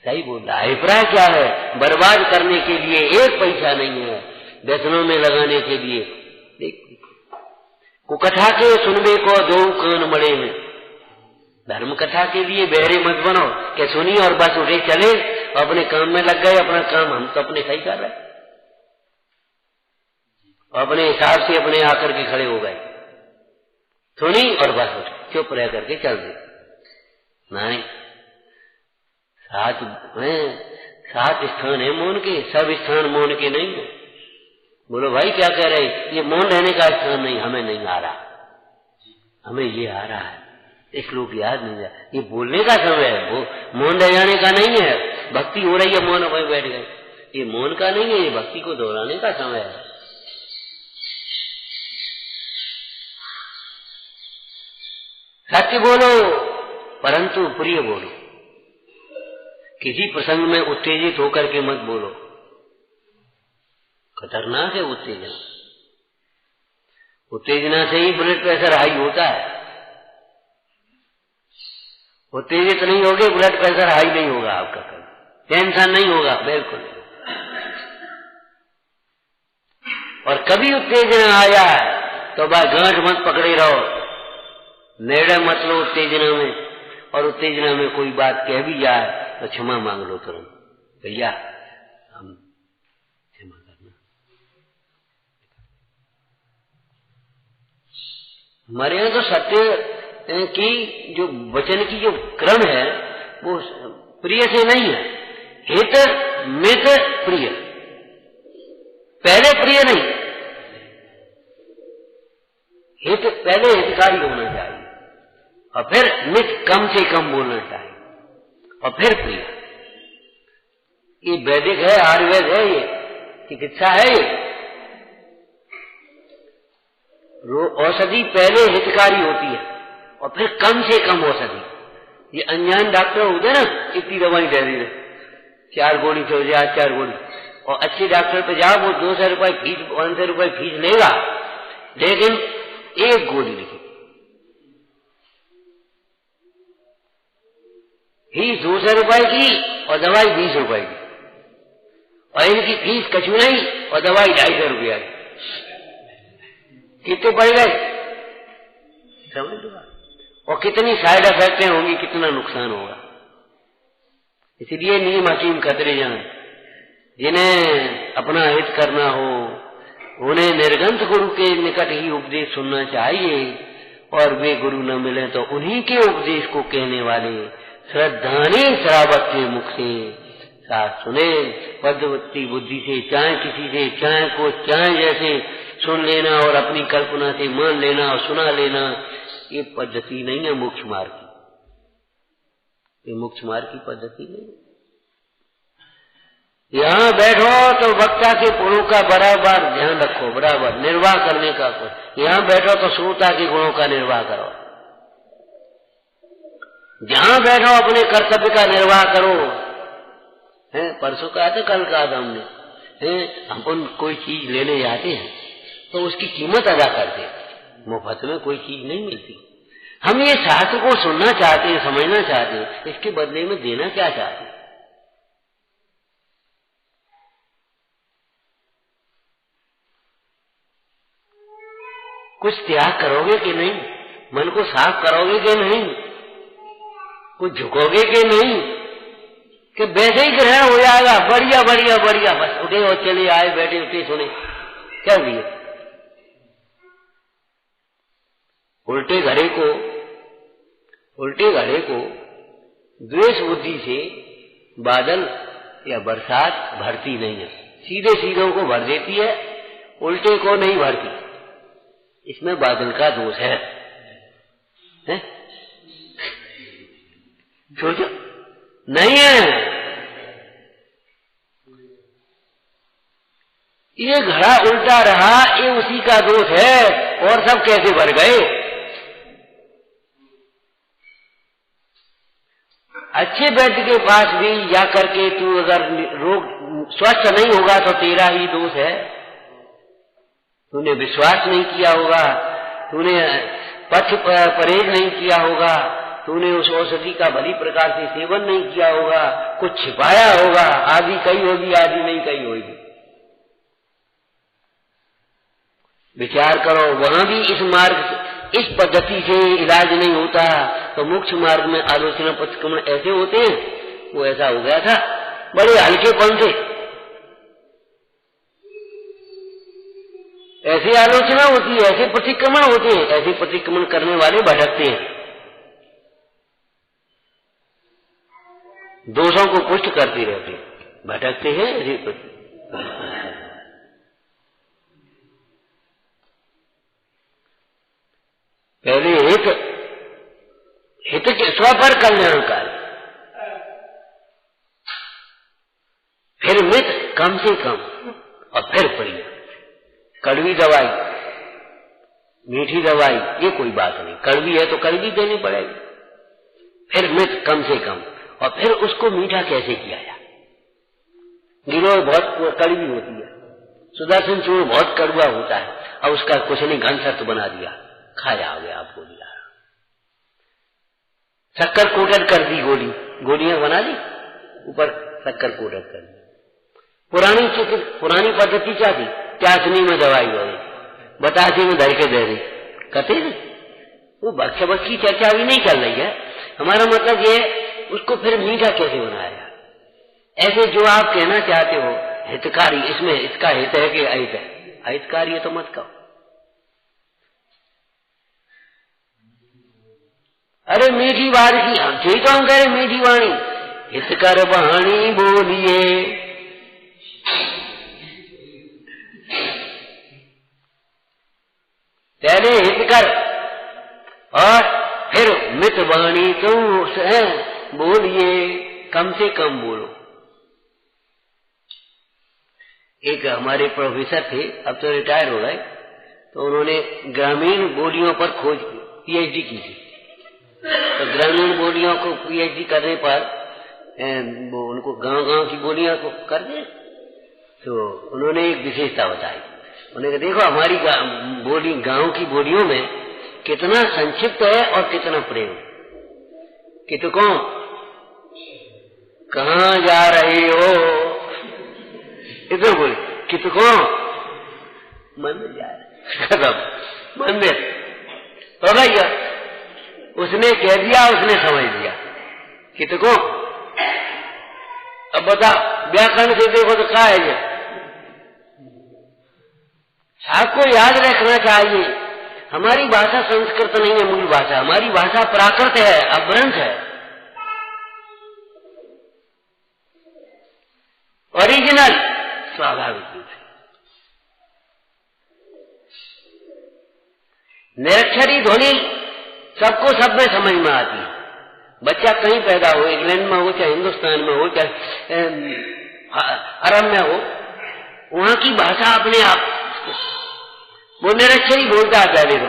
S1: सही बोल रहा है। अभिप्राय क्या है? बर्बाद करने के लिए एक पैसा नहीं है, व्यसनों में लगाने के लिए। कुकथा के सुनबे को दो कान मड़े हैं, धर्म कथा के लिए बहरे मत बनो कि सुनी और बस उठे चले और अपने काम में लग गए। अपना काम हम तो अपने सही कर रहे, अपने हिसाब से अपने आकर के खड़े हो गए, सुनी और बस उठे, चुप रह करके चल दे। नहीं, सात स्थान है मौन के, सब स्थान मौन के नहीं है। बोलो भाई क्या कह रहे? ये मौन रहने का स्थान नहीं, हमें नहीं आ रहा, हमें ये आ रहा है, इस लोग याद नहीं है। ये बोलने का समय है, वो मौन रह जाने का नहीं है। भक्ति हो रही है, मौन में बैठ गए, ये मौन का नहीं है, ये भक्ति को दोहराने का समय है। सत्य बोलो परंतु प्रिय बोलो, किसी प्रसंग में उत्तेजित होकर के मत बोलो, खतरनाक है उत्तेजना। उत्तेजना से ही ब्लड प्रेशर हाई होता है, उत्तेजित नहीं होगे ब्लड प्रेशर हाई नहीं होगा आपका, टेंशन नहीं होगा, बिल्कुल नहीं। और कभी उत्तेजना आया तो बस गांठ मत पकड़े रहो, निर्णय मत लो उत्तेजना में। और उत्तेजना में कोई बात कह भी जाए तो क्षमा मांग लो तुरंत, भैया हम क्षमा करना। हमारे यहाँ तो सत्य की जो वचन की जो क्रम है वो प्रिय से नहीं है, हित मित प्रिय, पहले प्रिय नहीं, हित पहले हितकारी होना चाहिए और फिर मित कम से कम बोलना चाहिए और फिर प्रिय। ये वैदिक है, आयुर्वेद है, ये चिकित्सा है। ये औषधि पहले हितकारी होती है और फिर कम से कम औषधि। ये अनजान डॉक्टर होते ना, इतनी दवाई दे दी, 4 गोली से हो जाए 4 गोली, और अच्छे डॉक्टर पे जाओ वो 200 रुपए फीस, 500 रुपए फीस लेगा, लेकिन 1 गोली लिखी, फीस 200 रुपए की और दवाई 20 रुपए की, और इनकी फीस कछु नहीं और दवाई 250 रुपया की। कितने पड़ गए समझ लो, और कितनी साइड इफेक्ट होंगी, कितना नुकसान होगा। इसलिए नीम हकीम खतरे जान, जिन्हें अपना हित करना हो उन्हें निर्गंथ गुरु के निकट ही उपदेश सुनना चाहिए, और वे गुरु न मिले तो उन्हीं के उपदेश को कहने वाले श्रद्धानी श्रावक के मुख से साथ सुने। पद्धति बुद्धि से चाहे किसी से चाहे को चाहे जैसे सुन लेना और अपनी कल्पना से मान लेना और सुना लेना, ये पद्धति नहीं है मोक्ष मार्ग की, ये मोक्ष मार्ग की पद्धति नहीं। यहाँ बैठो तो वक्ता के गुणों का बराबर ध्यान रखो, बराबर निर्वाह करने का। यहाँ बैठो तो श्रोता के गुणों का निर्वाह करो, जहां बैठो अपने कर्तव्य का निर्वाह करो। है परसों का था कल का था हमने, हम कोई चीज लेने जाते हैं तो उसकी कीमत अदा करते हैं, मुफ्त में कोई चीज नहीं मिलती। हम ये शास्त्र को सुनना चाहते हैं, समझना चाहते हैं, इसके बदले में देना क्या चाहते हैं? कुछ त्याग करोगे कि नहीं? मन को साफ करोगे कि नहीं? कुछ झुकोगे कि नहीं? कि वैसे ही ग्रहण हो जाएगा, बढ़िया बढ़िया बढ़िया, बस उठे और चले आए, बैठे उठे सुने, क्या दिए? उल्टे घड़े को द्वेष बुद्धि से बादल या बरसात भरती नहीं है, सीधे सीधों को भर देती है, उल्टे को नहीं भरती। इसमें बादल का दोष है? सोचो, नहीं है। ये घड़ा उल्टा रहा, ये उसी का दोष है, और सब कैसे भर गए? अच्छे वैद्य के पास भी जाकर के तू अगर रोग स्वस्थ नहीं होगा तो तेरा ही दोष है। तूने विश्वास नहीं किया होगा, तूने पक्ष परहेज नहीं किया होगा, तूने उस औषधि का भली प्रकार से सेवन नहीं किया होगा, कुछ छिपाया होगा, आदि कही होगी आदि नहीं कही होगी। विचार करो, वहां भी इस मार्ग इस पद्धति से इलाज नहीं होता तो मोक्ष मार्ग में आलोचना प्रतिक्रमण ऐसे होते हैं। वो ऐसा हो गया था बड़े हल्केपन से, ऐसी आलोचना होती है, ऐसे प्रतिक्रमण होते हैं, ऐसे प्रतिक्रमण करने वाले भटकते हैं, दोषों को पुष्ट करते रहते हैं, भटकते हैं ऐसे। पहले हित के स्व पर कल्याणकारी, फिर मित कम से कम, और फिर प्रिय। कड़वी दवाई मीठी दवाई ये कोई बात नहीं, कड़वी है तो कड़वी देनी पड़ेगी, फिर मित कम से कम, और फिर उसको मीठा कैसे किया जाए। गिरोह बहुत कड़वी होती है, सुदर्शन चूर्ण बहुत कड़वा होता है, अब उसका कुछ नहीं घन सत्व बना दिया, खाया हो गया आपको दिया। शक्कर कोटेड कर दी, गोलियां बना दी, ऊपर शक्कर कोटेड कर दी। पुरानी पद्धति क्या थी? चाशनी में दवाई दे दी, बतासे में धर के दे दी, कहते थे। वो बख्श की चर्चा भी नहीं चल रही है, हमारा मतलब ये उसको फिर मीठा कैसे बनाया। ऐसे जो आप कहना चाहते हो हितकारी, इसमें इसका हित है कि अहित है, अहितकारी है तो मत कहो। अरे मीठी वाणी की, यही तो हम कह रहे मीठी वाणी, हितकर वाणी बोलिए। पहले हितकर और फिर मित वाणी तो बोलिए, कम से कम बोलो। एक हमारे प्रोफेसर थे, अब तो रिटायर हो गए, तो उन्होंने ग्रामीण बोलियों पर खोज की, पीएचडी की थी। तो ग्रामीण बोलियों को पीएचडी करने पर वो उनको गांव की बोलियां को कर दे, तो उन्होंने एक विशेषता बताई। उन्होंने कहा देखो हमारी बोली गांव की बोलियों में कितना संक्षिप्त है और कितना प्रेम। कि तो कौन कहाँ जा रहे हो? इधर बोले कितको मंदिर जा रहे। खत्म मंदिर। तो भैया उसने कह दिया, उसने समझ लिया कितको। अब बता व्याकरण से देखो तो क्या है ये? आपको याद रखना चाहिए हमारी भाषा संस्कृत नहीं है मूल भाषा, हमारी भाषा प्राकृत है, अपभ्रंश है, ओरिजिनल, स्वाभाविक रूप से। निरक्षरी ध्वनि सबको सब में समझ में आती है। बच्चा कहीं पैदा हो, इंग्लैंड में हो चाहे हिंदुस्तान में हो चाहे अरब में हो, वहां की भाषा अपने आप वो निरक्षरी बोलता है पहले तो।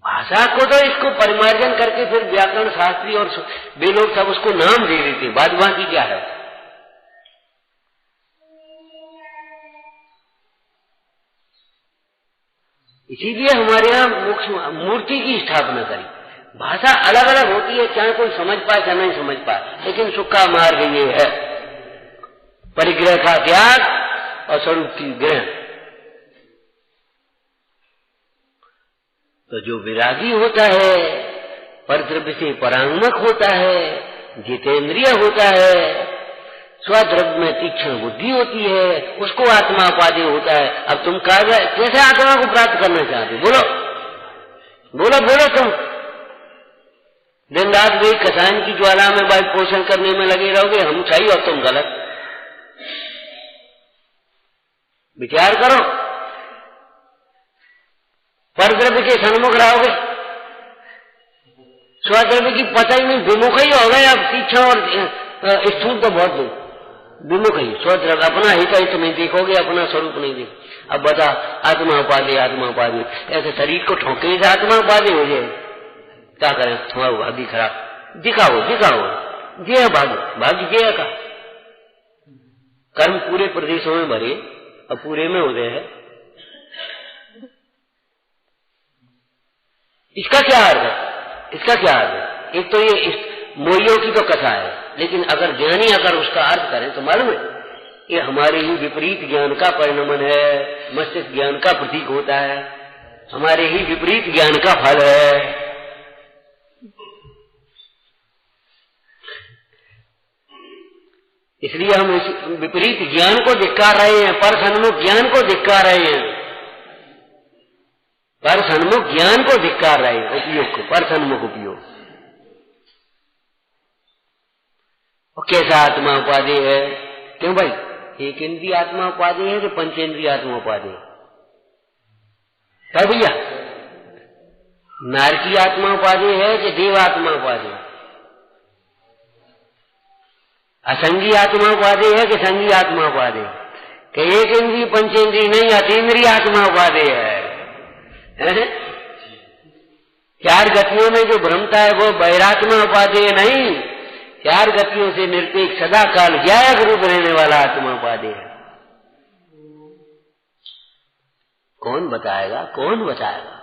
S1: भाषा को तो इसको परिमार्जन करके फिर व्याकरण शास्त्री और वे लोग सब उसको नाम दे देते, बाद बाकी क्या है। इसीलिए हमारे यहाँ मूर्ति की स्थापना करी। भाषा अलग अलग होती है, चाहे कोई समझ पाए चाहे नहीं समझ पाए, लेकिन सुक्का मार्ग ये है परिग्रह का त्याग और स्वरूप की ग्रहण। तो जो विरागी होता है, परद्रव्य से परांगमुख होता है, जितेंद्रिय होता है, स्वद्रव्य में तीक्ष्ण बुद्धि होती है, उसको आत्मा उपाधि होता है। अब तुम कैसे आत्मा को प्राप्त करना चाहते? बोलो बोलो बोलो। तुम दिन रात वही कसायन की ज्वाला में वायु पोषण करने में लगे रहोगे, हम सही और तुम गलत। विचार करो, परद्रव्य के सन्मुख रहोगे, स्वद्रव्य की पता ही नहीं, विमुख ही हो गए। अब तीक्ष्ण और स्थूल तो बहुत विमुख ही, स्वद्रव्य अपना हित ही तो नहीं देखोगे, अपना स्वरूप नहीं देख। अब बता आत्मा उपाधि, आत्मा उपाधि, ऐसे शरीर को ठोकने से आत्मा उपाधि हो जाए, क्या करें? तुम्हारा भाग्य खराब। दिखाओ दिखाओ जे भाग्य जे का कर्म पूरे प्रदेशों में भरे और पूरे में हो गए हैं। इसका क्या अर्थ है? इसका क्या अर्थ है? एक तो ये मोहियों की तो कथा है, लेकिन अगर ज्ञानी अगर उसका अर्थ करें तो मालूम है ये हमारे ही विपरीत ज्ञान का परिणमन है, मस्तिष्क ज्ञान का प्रतीक होता है, हमारे ही विपरीत ज्ञान का फल है। इसलिए हम इस विपरीत ज्ञान को धिक्कार रहे हैं, पर सन्मुख ज्ञान को धिक्कार रहे हैं, पर सन्मुख ज्ञान को धिक्कार रहे हैं, उपयोग को, पर सन्मुख उपयोग। और कैसा आत्मा उपाधि है? क्यों भाई? एक इंद्रिय आत्मा उपाधि है कि पंचेंद्रिय आत्मा उपाधि है? क्या भैया? नारकी आत्मा उपाधि है कि देव आत्मा उपाधि है? असंगी आत्मा उपाधि है कि संगी आत्मा उपाधि है? कि एक इंद्रिय पंचेंद्रिय नहीं, अतीन्द्रिय आत्मा उपाधि है? चार गतियों में जो भ्रमता है वो बहिरात्मा उपाधि नहीं, चार गतियों से निरपेक्ष सदा काल ज्ञायक रूप रहने वाला आत्मा उपाधि है। कौन बताएगा? कौन बताएगा?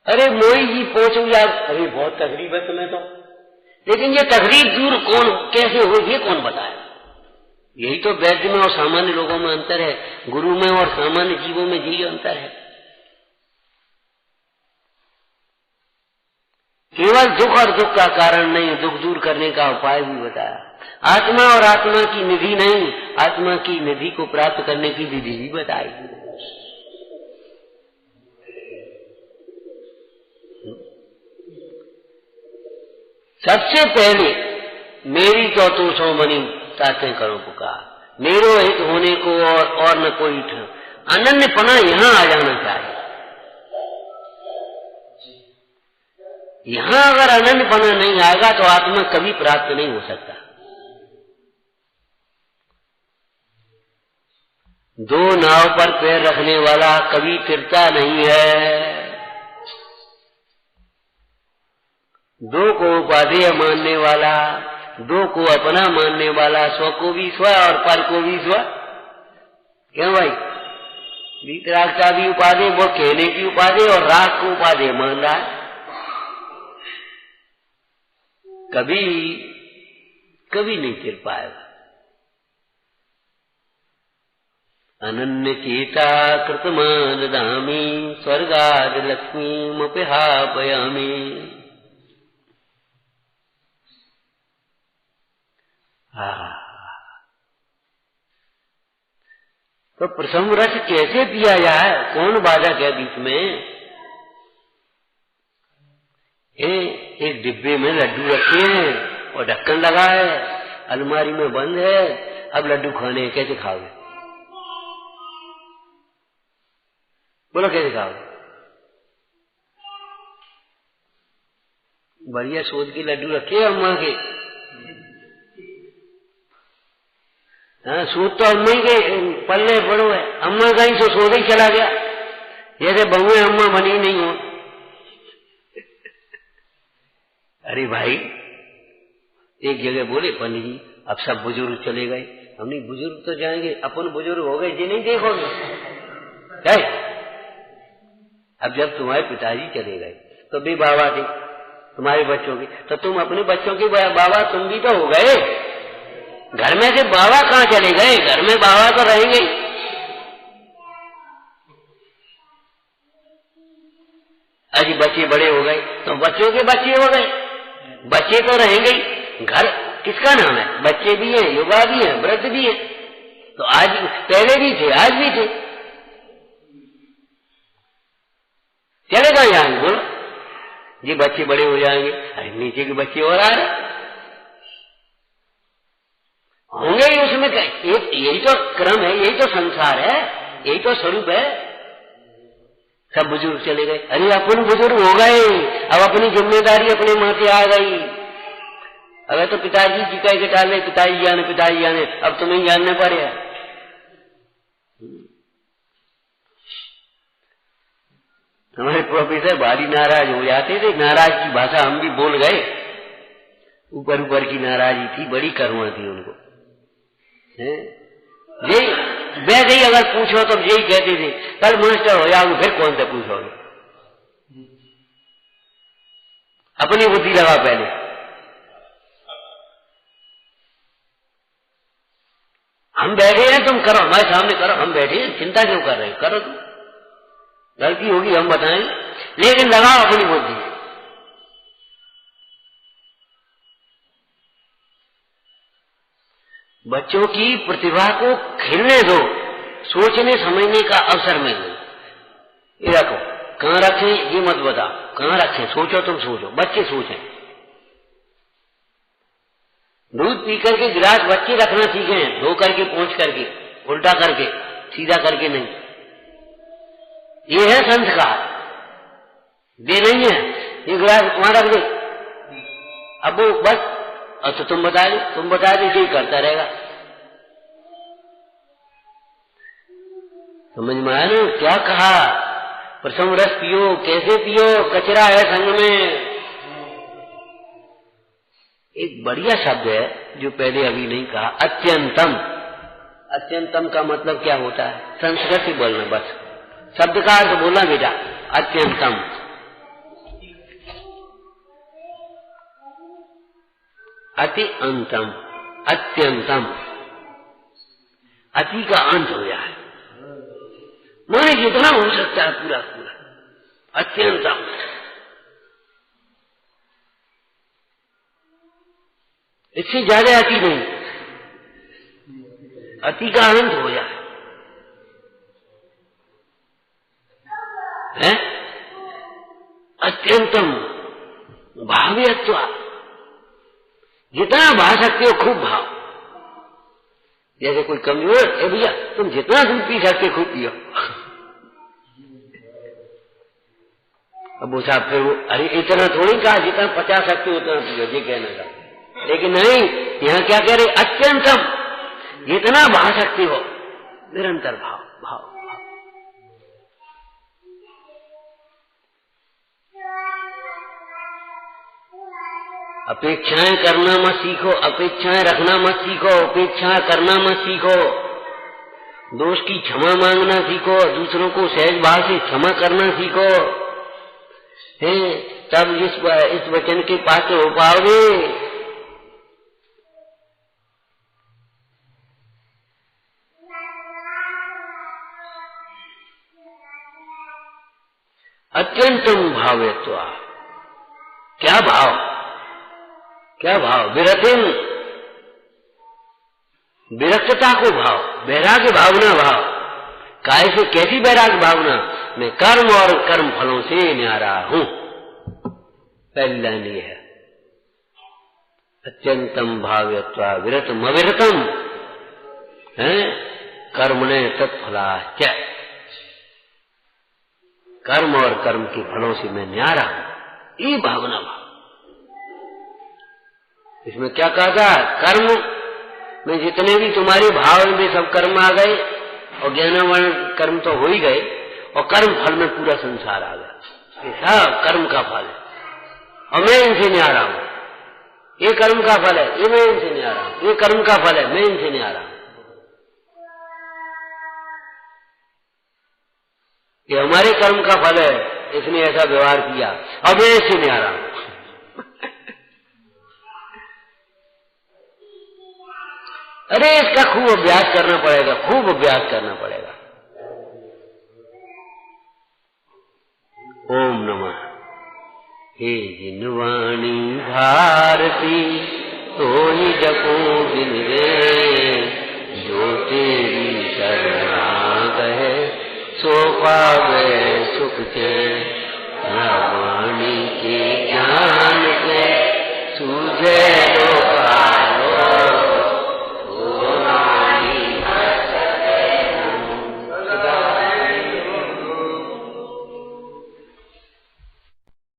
S1: अरे मोई जी पहुंचो यार, अरे बहुत तकलीफ है तुम्हें तो, लेकिन ये तकलीफ दूर कौन कैसे हो ये कौन बताएगा? यही तो वैद्य में और सामान्य लोगों में अंतर है, गुरु में और सामान्य जीवों में यही अंतर है। केवल दुख और दुख का कारण नहीं, दुख दूर करने का उपाय भी बताया। आत्मा और आत्मा की निधि नहीं, आत्मा की निधि को प्राप्त करने की विधि भी बताई। सबसे पहले मेरी तो तू सो मनी ताते करो पुकार, मेरो हित होने को और न कोई अनन्यपना यहां आ जाना चाहिए। यहां अगर अनन्यपना नहीं आएगा तो आत्मा कभी प्राप्त नहीं हो सकता। दो नाव पर पैर रखने वाला कभी तिरता नहीं है। दो को उपाधेय मानने वाला, दो को अपना मानने वाला, स्व को भी स्व और पर को भी स्व। क्यों भाई? वीतरागता भी उपाधि, वो कहने की उपाधि और राग को उपाधि मान रहा है। कभी कभी नहीं चिर पाएगा। अनन्य चेता कृतमान दामी स्वर्गाद लक्ष्मी पिहापयामी। तो प्रथम रस कैसे पिया जाए, कौन बाधक है बीच में? एक डिब्बे में लड्डू रखे हैं और ढक्कन लगा है, अलमारी में बंद है। अब लड्डू खाने कैसे खाओगे? बोलो कैसे खाओगे? बढ़िया सोच के लड्डू रखे अम्मा के। हाँ, सूद तो अम्मा के पल्ले बड़ो है। अम्मा कहीं से सोच ही चला गया, जैसे बहुएं अम्मा बनी नहीं हो। अरे भाई, एक जगह बोले पंडित जी अब सब बुजुर्ग चले गए। हमने बुजुर्ग तो जाएंगे, अपन बुजुर्ग हो गए जी नहीं देखोगे क्या? अब जब तुम्हारे पिताजी चले गए तो भी बाबा थे तुम्हारे बच्चों की, तो तुम अपने बच्चों की बाबा तुम भी तो हो गए। घर में से बाबा कहाँ चले गए? घर में बाबा तो रहेंगे। अजी बच्चे बड़े हो गए तो बच्चों के बच्चे हो गए, बच्चे तो रहेंगे। घर किसका नाम है? बच्चे भी हैं, युवा भी हैं, वृद्ध भी हैं। तो आज पहले भी थे, आज भी थे, चले कहाँ जाएंगे? बोलो जी बच्चे बड़े हो जाएंगे। अरे नीचे के बच्चे और आ रहे होंगे ही उसमें। यही तो क्रम है, यही तो संसार है, यही तो स्वरूप है। सब बुजुर्ग चले गए। अरे अपन बुजुर्ग हो गए, अब अपनी जिम्मेदारी अपने माथे आ गई। अगर तो पिताजी जी कह के डाले पिताजी जाने, अब तुम्हें जानना पड़ेगा। हमारे प्रोफेसर भारी नाराज हो जाते थे। नाराज की भाषा हम भी बोल गए। ऊपर ऊपर की नाराजी थी, बड़ी करुणा थी उनको। यही वैसे ही अगर पूछो तो यही कहते थे कल मास्टर हो जाओगे, फिर कौन से पूछोगे? अपनी बुद्धि लगा पहले। हम बैठे हैं, तुम करो, हमारे सामने करो। हम बैठे हैं, चिंता क्यों कर रहे हैं? करो तुम, गलती होगी हम बताएं, लेकिन लगाओ अपनी बुद्धि। बच्चों की प्रतिभा को खिलने दो, सोचने समझने का अवसर मिले। ये रखो, कहाँ रखें ये मत बताओ, कहाँ रखें सोचो, तुम सोचो, बच्चे सोचें। दूध पी करके गिलास बच्चे रखना सीखे, धो करके पहुंच करके, उल्टा करके, सीधा करके नहीं। ये है संस्कार, ये नहीं है ये गिलास वहां रख दे अब वो बस। और तो तुम बता दो यही करता रहेगा। समझ में आया ना क्या कहा? प्रथम रस पियो, कैसे पियो? कचरा है संग में। एक बढ़िया शब्द है जो पहले अभी नहीं कहा, अत्यंतम। अत्यंतम का मतलब क्या होता है? संस्कृत से बोलना, बस शब्द का अर्थ बोलना बेटा। अत्यंतम, अति अंतम, अत्यंतम, अति का अंत हो जाए, माने जितना हो सकता है पूरा पूरा। अत्यंतम, इससे ज्यादा अति नहीं, अति का अंत हो जाए है। अत्यंतम भाव्यत्व, जितना भा सकते हो खूब भाव। जैसे कोई कमजोर है, भैया तुम जितना दूध पी सकते खूब पियो। अब वो साहब फिर वो अरे इतना थोड़ी कहा, जितना 50 सकते हो उतना पियो, ये कहने का। लेकिन नहीं, यहाँ क्या कह रहे? अत्यंतम, जितना भा सकते हो, निरंतर भाव भाव। अपेक्षाएं करना मत सीखो, अपेक्षाएं रखना मत सीखो, अपेक्षाएं करना मत सीखो। दोष की क्षमा मांगना सीखो, दूसरों को सहज भाव से क्षमा करना सीखो, है तब इस वचन के पात्र हो पाओगे। अत्यंतम भावेत्वा, क्या भाव, क्या भाव, विरतिम, विरक्तता को भाव, वैराग्य भावना भाव। काय से कैसी वैराग्य भावना, मैं कर्म और कर्म फलों से न्यारा हूं। पहली लाइन ये है, अत्यंतम भाव्यत्वा विरतम अविरतम है कर्मणे तत्फलाश्च, कर्म और कर्म के फलों से मैं न्यारा हूं, ये भावना भाव। इसमें क्या कहा था, कर्म में जितने भी तुम्हारे भाव में सब कर्म आ गए, और ज्ञानावर्ण कर्म तो हो ही गए, और कर्म फल में पूरा संसार आ गया। ये सब कर्म का फल है, और मैं इनसे न्यारा हूं। ये कर्म का फल है, ये मैं इनसे न्यारा हूं। ये कर्म का फल है, मैं इनसे न्यारा हूं। ये हमारे कर्म का फल है, इसने ऐसा व्यवहार किया, अब मैं इससे न्यारा हूं। अरे इसका खूब अभ्यास करना पड़ेगा, खूब अभ्यास करना पड़ेगा। ओम नमः। हे जिनवाणी भारती तो ही जपो दिन रे, जो तेरी शरणा गए सो पावे सुख चैन। वाणी के ज्ञान से सूझे